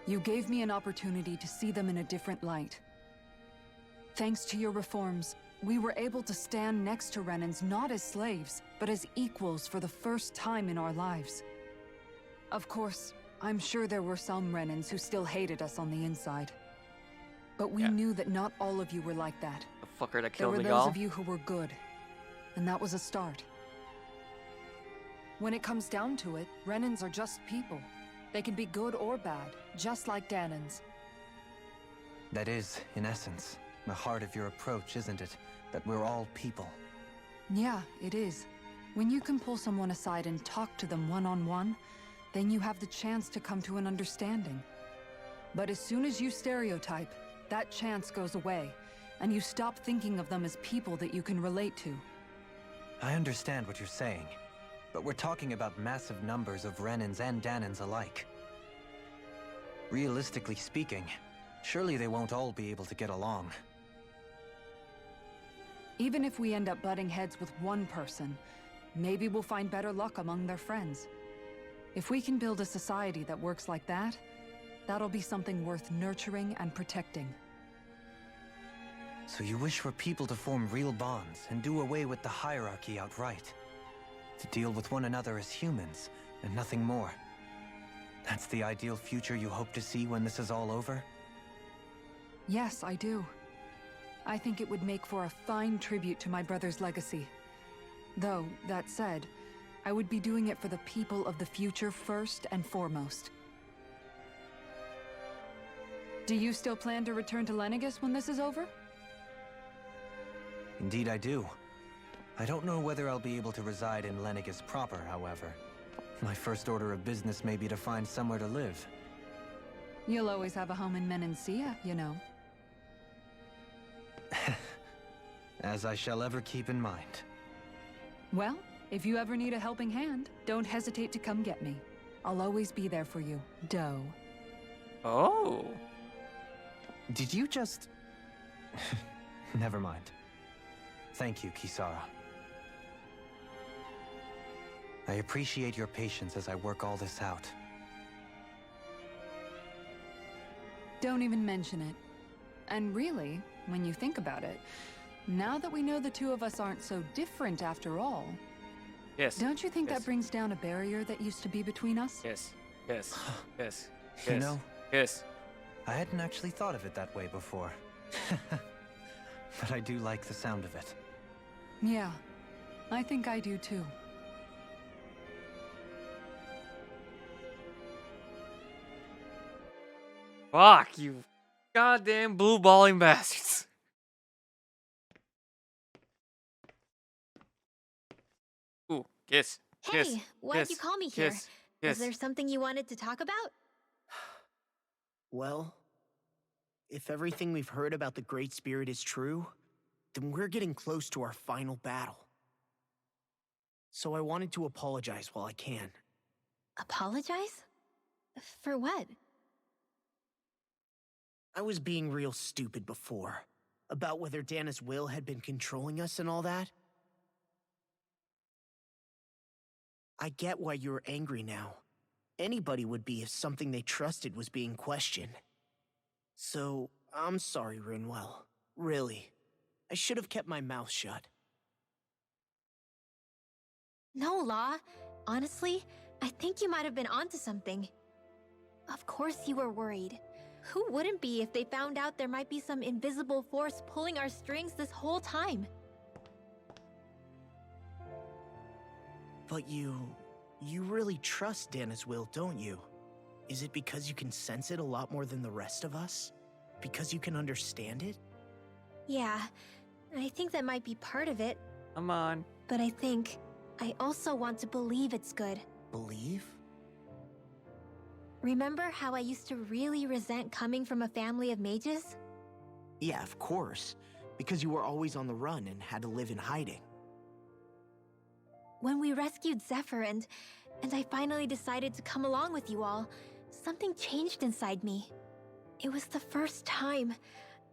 You gave me an opportunity to see them in a different light. Thanks to your reforms, we were able to stand next to Renens not as slaves, but as equals for the first time in our lives. Of course, I'm sure there were some Renens who still hated us on the inside. But we knew that not all of you were like that. The fucker that There killed were me, those y'all. of you who were good. And that was a start. When it comes down to it, Renens are just people. They can be good or bad, just like Danans. That is, in essence, the heart of your approach, isn't it? That we're all people. Yeah, it is. When you can pull someone aside and talk to them one-on-one, then you have the chance to come to an understanding. But as soon as you stereotype, that chance goes away, and you stop thinking of them as people that you can relate to. I understand what you're saying, but we're talking about massive numbers of Renens and Danans alike. Realistically speaking, surely they won't all be able to get along. Even if we end up butting heads with one person, maybe we'll find better luck among their friends. If we can build a society that works like that, that'll be something worth nurturing and protecting. So you wish for people to form real bonds and do away with the hierarchy outright? To deal with one another as humans, and nothing more? That's the ideal future you hope to see when this is all over? Yes, I do. I think it would make for a fine tribute to my brother's legacy. Though, that said, I would be doing it for the people of the future first and foremost. Do you still plan to return to Lenegis when this is over? Indeed I do. I don't know whether I'll be able to reside in Lenegis proper, however. My first order of business may be to find somewhere to live. You'll always have a home in Menencia, you know. As I shall ever keep in mind. Well, if you ever need a helping hand, don't hesitate to come get me. I'll always be there for you, Doe. Oh. Did you just... Never mind. Thank you, Kisara. I appreciate your patience as I work all this out. Don't even mention it. And really, when you think about it, now that we know the two of us aren't so different after all, Yes. Don't you think Yes. that brings down a barrier that used to be between us? Yes. Yes. Yes. You Yes. know, Yes. I hadn't actually thought of it that way before. But I do like the sound of it. Yeah, I think I do too. Fuck you, goddamn blue balling bastards. Ooh, kiss. Kiss. Hey, why'd you kiss, call me here? Kiss. Was Kiss. there something you wanted to talk about? Well, if everything we've heard about the Great Spirit is true, then we're getting close to our final battle. So I wanted to apologize while I can. Apologize? For what? I was being real stupid before, about whether Dana's will had been controlling us and all that. I get why you're angry now. Anybody would be if something they trusted was being questioned. So, I'm sorry, Rinwell. Really. I should have kept my mouth shut. No, Law. Honestly, I think you might have been onto something. Of course you were worried. Who wouldn't be if they found out there might be some invisible force pulling our strings this whole time? But you really trust Dana's will, don't you? Is it because you can sense it a lot more than the rest of us? Because you can understand it? Yeah, I think that might be part of it. Come on. But I think I also want to believe it's good. Believe? Remember how I used to really resent coming from a family of mages? Yeah, of course. Because you were always on the run and had to live in hiding. When we rescued Zephyr and I finally decided to come along with you all, something changed inside me. It was the first time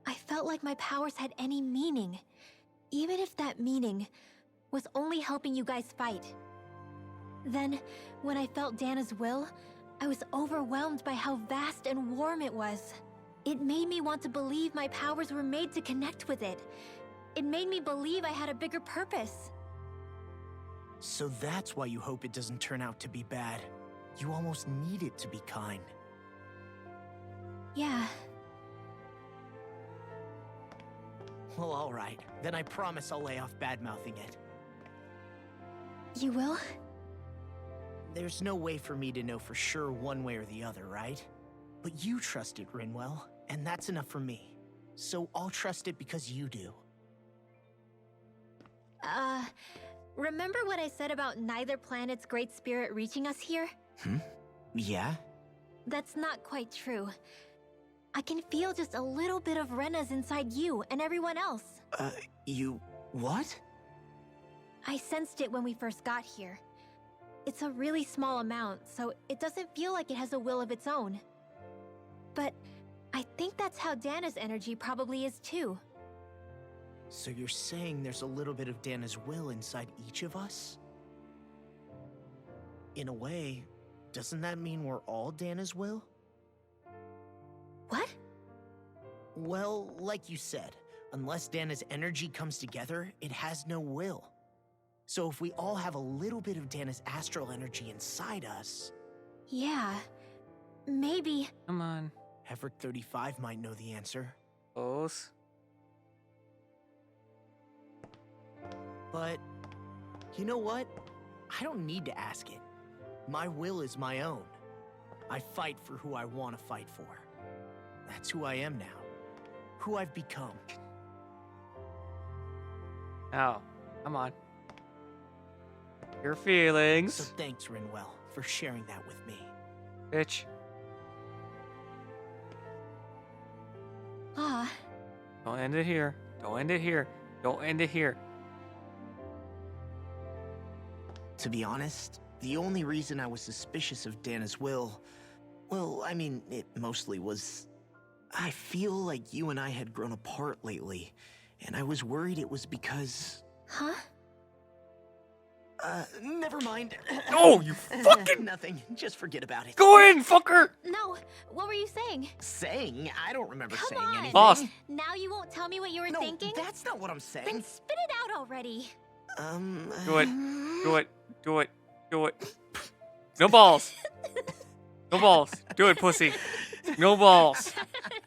I felt like my powers had any meaning, even if that meaning was only helping you guys fight. Then, when I felt Dana's will, I was overwhelmed by how vast and warm it was. It made me want to believe my powers were made to connect with it. It made me believe I had a bigger purpose. So that's why you hope it doesn't turn out to be bad. You almost need it to be kind. Yeah. Well, alright. Then I promise I'll lay off bad-mouthing it. You will? There's no way for me to know for sure one way or the other, right? But you trust it, Rinwell, and that's enough for me. So I'll trust it because you do. Remember what I said about neither planet's great spirit reaching us here? Yeah? That's not quite true. I can feel just a little bit of Rena's inside you and everyone else. You... what? I sensed it when we first got here. It's a really small amount, so it doesn't feel like it has a will of its own. But I think that's how Dana's energy probably is too. So you're saying there's a little bit of Dana's will inside each of us? In a way, doesn't that mean we're all Dana's will? What? Well, like you said, unless Dana's energy comes together, it has no will. So if we all have a little bit of Dana's astral energy inside us... Yeah, maybe... Come on. Hevrekt-35 might know the answer. Close. But, you know what? I don't need to ask it. My will is my own. I fight for who I want to fight for. That's who I am now. Who I've become. Oh, come on. Your feelings. So thanks, Rinwell, for sharing that with me. Bitch. Don't end it here. Don't end it here. Don't end it here. To be honest, the only reason I was suspicious of Dana's will... well, I mean, it mostly was... I feel like you and I had grown apart lately, and I was worried it was because... Huh? Never mind. Oh, you fucking... Nothing. Just forget about it. Go in, fucker! No, what were you saying? Saying? I don't remember Come saying on. anything. Lost. Now you won't tell me what you were No, thinking? that's not what I'm saying. Then spit it out already. Do it. Do it. Do it. Do it. No balls. No balls. Do it, pussy. No balls.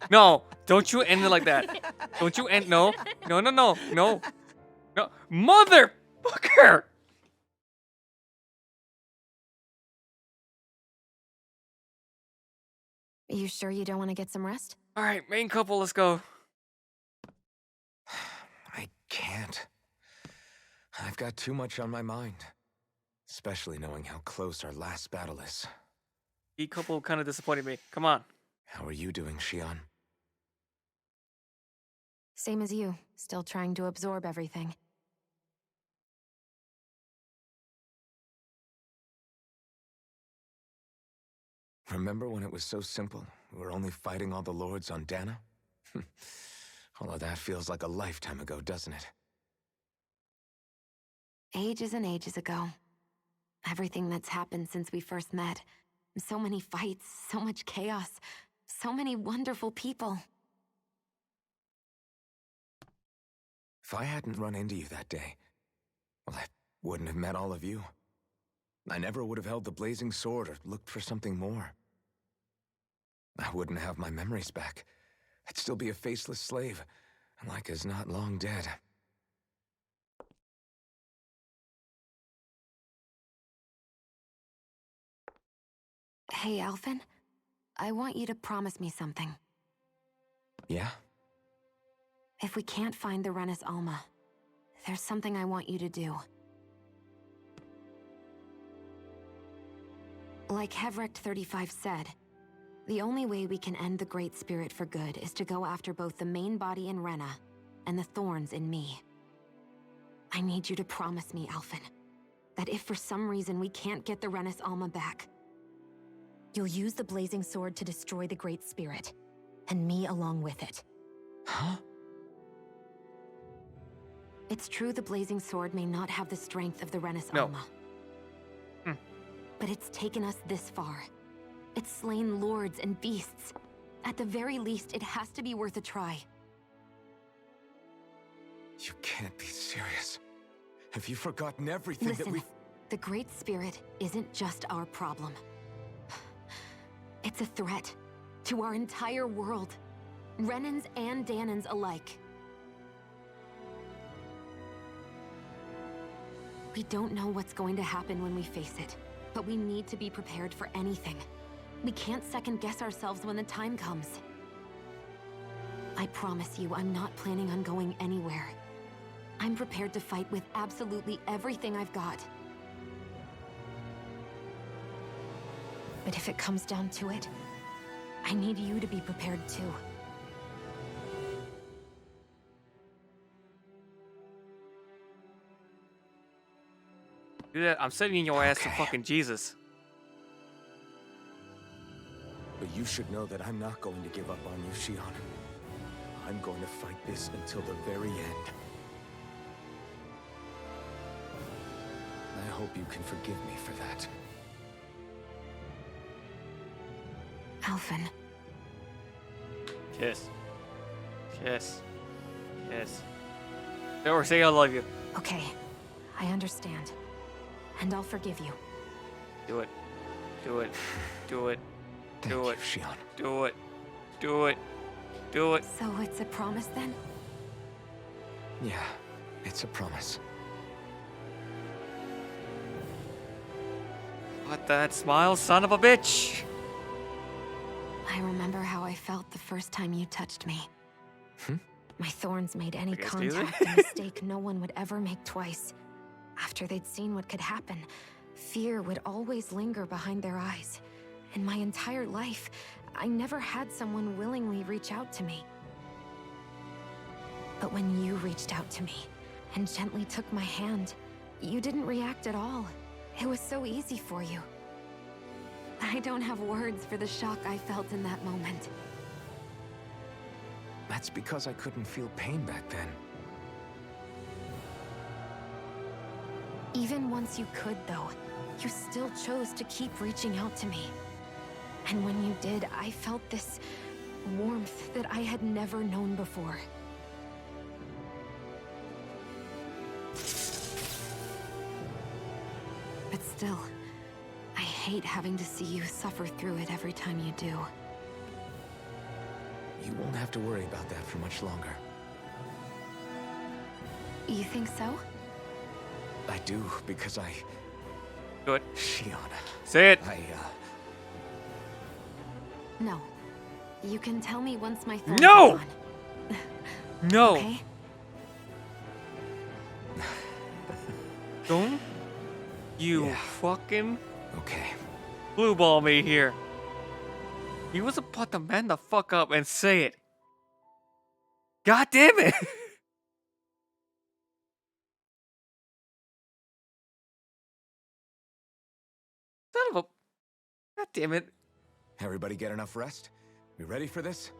No. Don't you end it like that. Don't you end. No. No, no, no. No. No. Motherfucker! You sure you don't want to get some rest? Alright, main couple, let's go. I can't. I've got too much on my mind. Especially knowing how close our last battle is. E couple kind of disappointed me. Come on. How are you doing, Shion? Same as you. Still trying to absorb everything. Remember when it was so simple? We were only fighting all the lords on Dana? All of that feels like a lifetime ago, doesn't it? Ages and ages ago. Everything that's happened since we first met. So many fights, so much chaos, so many wonderful people. If I hadn't run into you that day, well, I wouldn't have met all of you. I never would have held the blazing sword or looked for something more. I wouldn't have my memories back. I'd still be a faceless slave, like as not long dead. Hey, Alphen. I want you to promise me something. Yeah? If we can't find the Renis Alma, there's something I want you to do. Like Hevrekt-35 said, the only way we can end the Great Spirit for good is to go after both the main body in Rena and the thorns in me. I need you to promise me, Alphen, that if for some reason we can't get the Renis Alma back, you'll use the blazing sword to destroy the Great Spirit, and me along with it. Huh? It's true the blazing sword may not have the strength of the Renis No. Alma. But it's taken us this far. It's slain lords and beasts. At the very least, it has to be worth a try. You can't be serious. Have you forgotten everything that Listen, we've... the Great Spirit isn't just our problem. It's a threat to our entire world. Renans and Danans alike. We don't know what's going to happen when we face it, but we need to be prepared for anything. We can't second-guess ourselves when the time comes. I promise you, I'm not planning on going anywhere. I'm prepared to fight with absolutely everything I've got. But if it comes down to it, I need you to be prepared too. Do that. I'm sending your ass to Okay. fucking Jesus. But you should know that I'm not going to give up on you, Shion. I'm going to fight this until the very end. I hope you can forgive me for that. Alphen, Kiss. Kiss. Kiss. Or say I love you. okay, I understand. And I'll forgive you. Do it. Do it. Do it. Thank Do you, it. Shion. Do it. Do it. Do it. So it's a promise then? Yeah, it's a promise. What that smile, son of a bitch? I remember how I felt the first time you touched me. Hmm? My thorns made any I guess do they? contact a mistake no one would ever make twice. After they'd seen what could happen, fear would always linger behind their eyes. In my entire life, I never had someone willingly reach out to me. But when you reached out to me and gently took my hand, you didn't react at all. It was so easy for you. I don't have words for the shock I felt in that moment. That's because I couldn't feel pain back then. Even once you could, though, you still chose to keep reaching out to me. And when you did, I felt this warmth that I had never known before. still, I hate having to see you suffer through it every time you do. You won't have to worry about that for much longer. You think so? I do, because I... Do it. Shiana. Say it. No. You can tell me once my thorns No! are gone. No. Okay? Don't you Yeah. fucking Okay. blue ball me here. He was about to man the fuck up and say it. God damn it. Son of a... God damn it. Everybody get enough rest? We ready for this?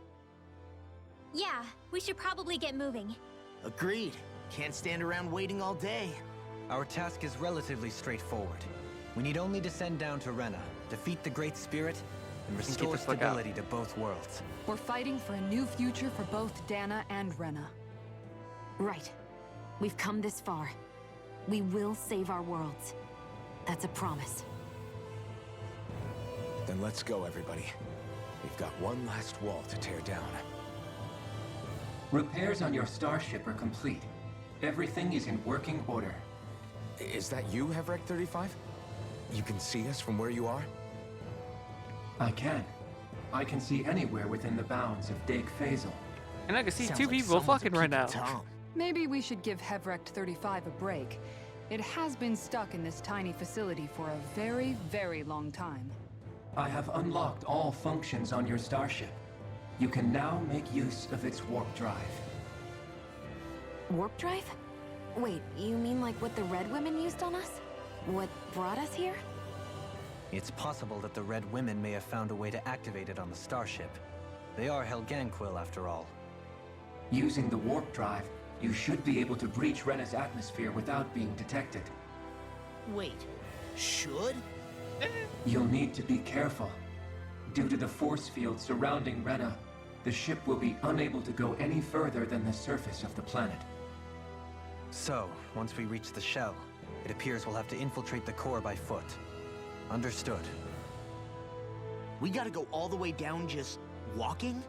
Yeah, we should probably get moving. Agreed. Can't stand around waiting all day. Our task is relatively straightforward. We need only descend down to Rena, defeat the Great Spirit, and get restore the fuck out. stability to both worlds. We're fighting for a new future for both Dana and Rena. Right. We've come this far. We will save our worlds. That's a promise. Then let's go, everybody. We've got one last wall to tear down. Repairs on your starship are complete. Everything is in working order. Is that you, Hevrekt-35? You can see us from where you are? I can. I can see anywhere within the bounds of Hevrekt-35's. And I can see Sounds two like people someone's fucking right now. keeping Tom. Maybe we should give Hevrekt-35 a break. It has been stuck in this tiny facility for a very, very long time. I have unlocked all functions on your starship. You can now make use of its warp drive. Warp drive? Wait, you mean like what the Red Women used on us? What brought us here? It's possible that the Red Women may have found a way to activate it on the starship. They are Helganquil, after all. Using the warp drive, you should be able to breach Rena's atmosphere without being detected. Wait, should? You'll need to be careful. Due to the force field surrounding Rena, the ship will be unable to go any further than the surface of the planet. So, once we reach the shell, it appears we'll have to infiltrate the core by foot. Understood. We gotta go all the way down just walking?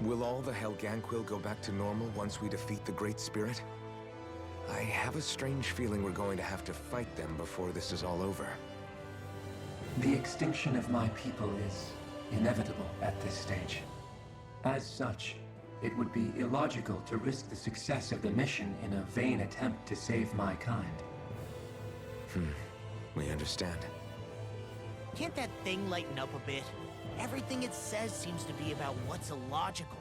Will all the Helganquil go back to normal once we defeat the Great Spirit? I have a strange feeling we're going to have to fight them before this is all over. The extinction of my people is inevitable at this stage. As such, it would be illogical to risk the success of the mission in a vain attempt to save my kind. We understand. Can't that thing lighten up a bit? Everything it says seems to be about what's illogical.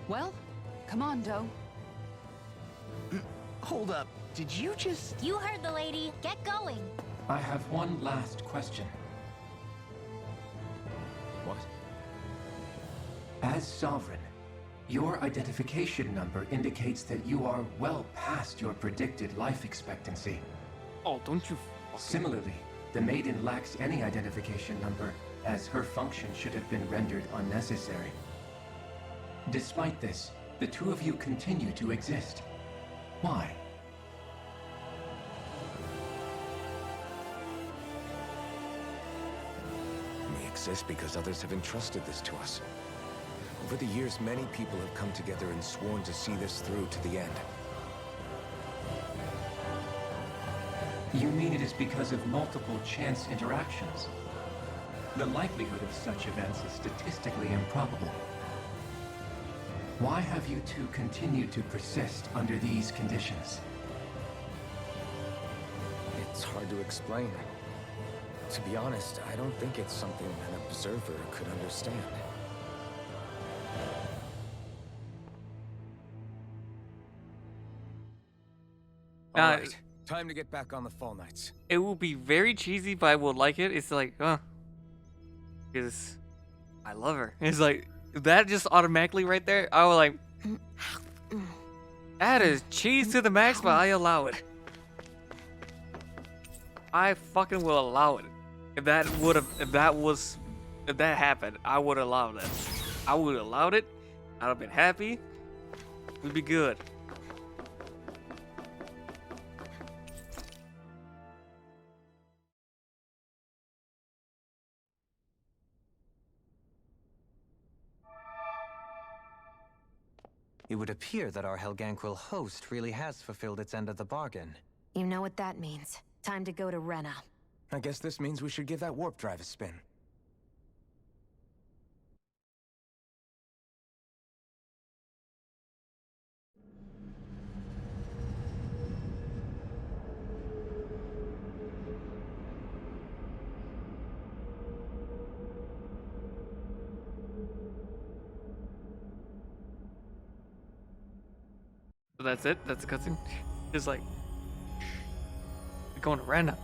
Well, come on, Doe. Hold up, did you just... You heard the lady. Get going. I have one last question. What? As Sovereign, your identification number indicates that you are well past your predicted life expectancy. Oh, don't you fucking... Similarly, the Maiden lacks any identification number, as her function should have been rendered unnecessary. Despite this, the two of you continue to exist. Why? We exist because others have entrusted this to us. Over the years, many people have come together and sworn to see this through to the end. You mean it is because of multiple chance interactions? The likelihood of such events is statistically improbable. Why have you two continued to persist under these conditions? It's hard to explain. To be honest, I don't think it's something an observer could understand. All right, time to get back on the Fall Knights. It will be very cheesy, but I will like it. It's like, because I love her. It's like, that just automatically right there, I was like, that is cheese to the max, but I allow it. I fucking will allow it. If that happened, I would allow that. I would have allowed it. I'd have been happy. We'd be good. It would appear that our Helganquil host really has fulfilled its end of the bargain. You know what that means. Time to go to Rena. I guess this means we should give that warp drive a spin. So that's it? That's the cutscene? Just like... We're going to Rena.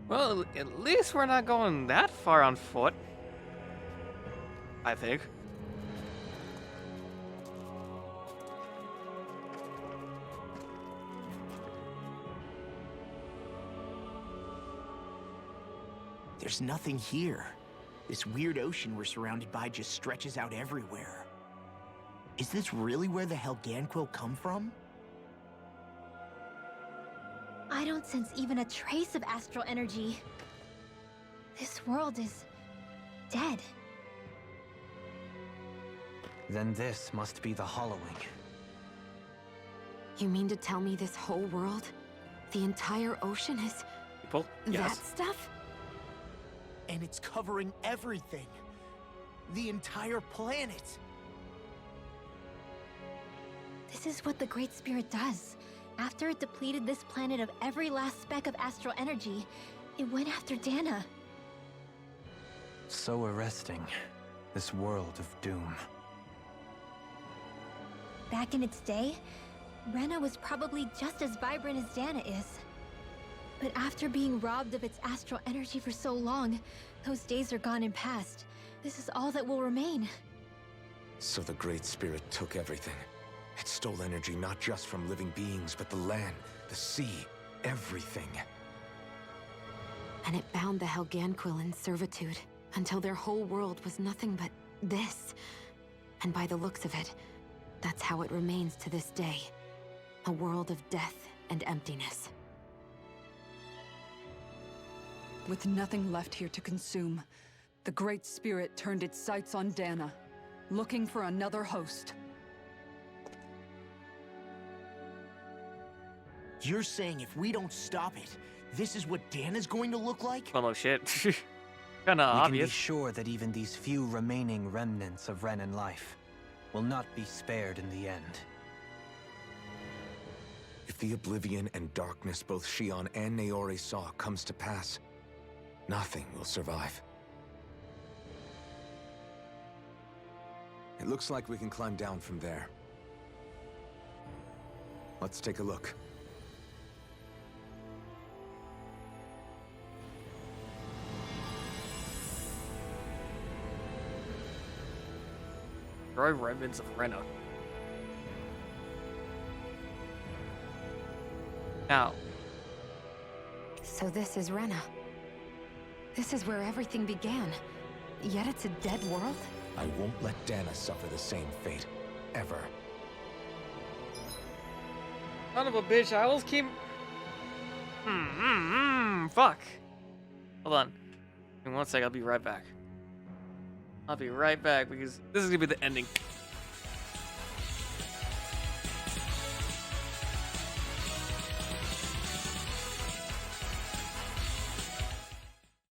Well, at least we're not going that far on foot. I think. There's nothing here. This weird ocean we're surrounded by just stretches out everywhere. Is this really where the Helganquil come from? I don't sense even a trace of astral energy. This world is dead. Then this must be the hollowing. You mean to tell me this whole world, the entire ocean is People? that Yes. stuff? And it's covering everything. The entire planet. This is what the Great Spirit does. After it depleted this planet of every last speck of astral energy, it went after Dana. So arresting. This world of doom. Back in its day, Rena was probably just as vibrant as Dana is. But after being robbed of its astral energy for so long, those days are gone and past. This is all that will remain. So the Great Spirit took everything. It stole energy not just from living beings, but the land, the sea, everything. And it bound the Helganquil in servitude until their whole world was nothing but this. And by the looks of it, that's how it remains to this day. A world of death and emptiness. With nothing left here to consume, the Great Spirit turned its sights on Dana, looking for another host. You're saying if we don't stop it, this is what Dana's going to look like? Well, no shit. Kinda We can be obvious. sure that even these few remaining remnants of Renen life will not be spared in the end. If the oblivion and darkness both Shion and Naori saw comes to pass, nothing will survive. It looks like we can climb down from there. Let's take a look. Dry remnants of Rena. Now, So this is Rena. This is where everything began. Yet it's a dead world? I won't let Dana suffer the same fate, ever. son of a bitch, I always keep... Fuck. Hold on. In 1 sec, I'll be right back. I'll be right back because this is gonna be the ending.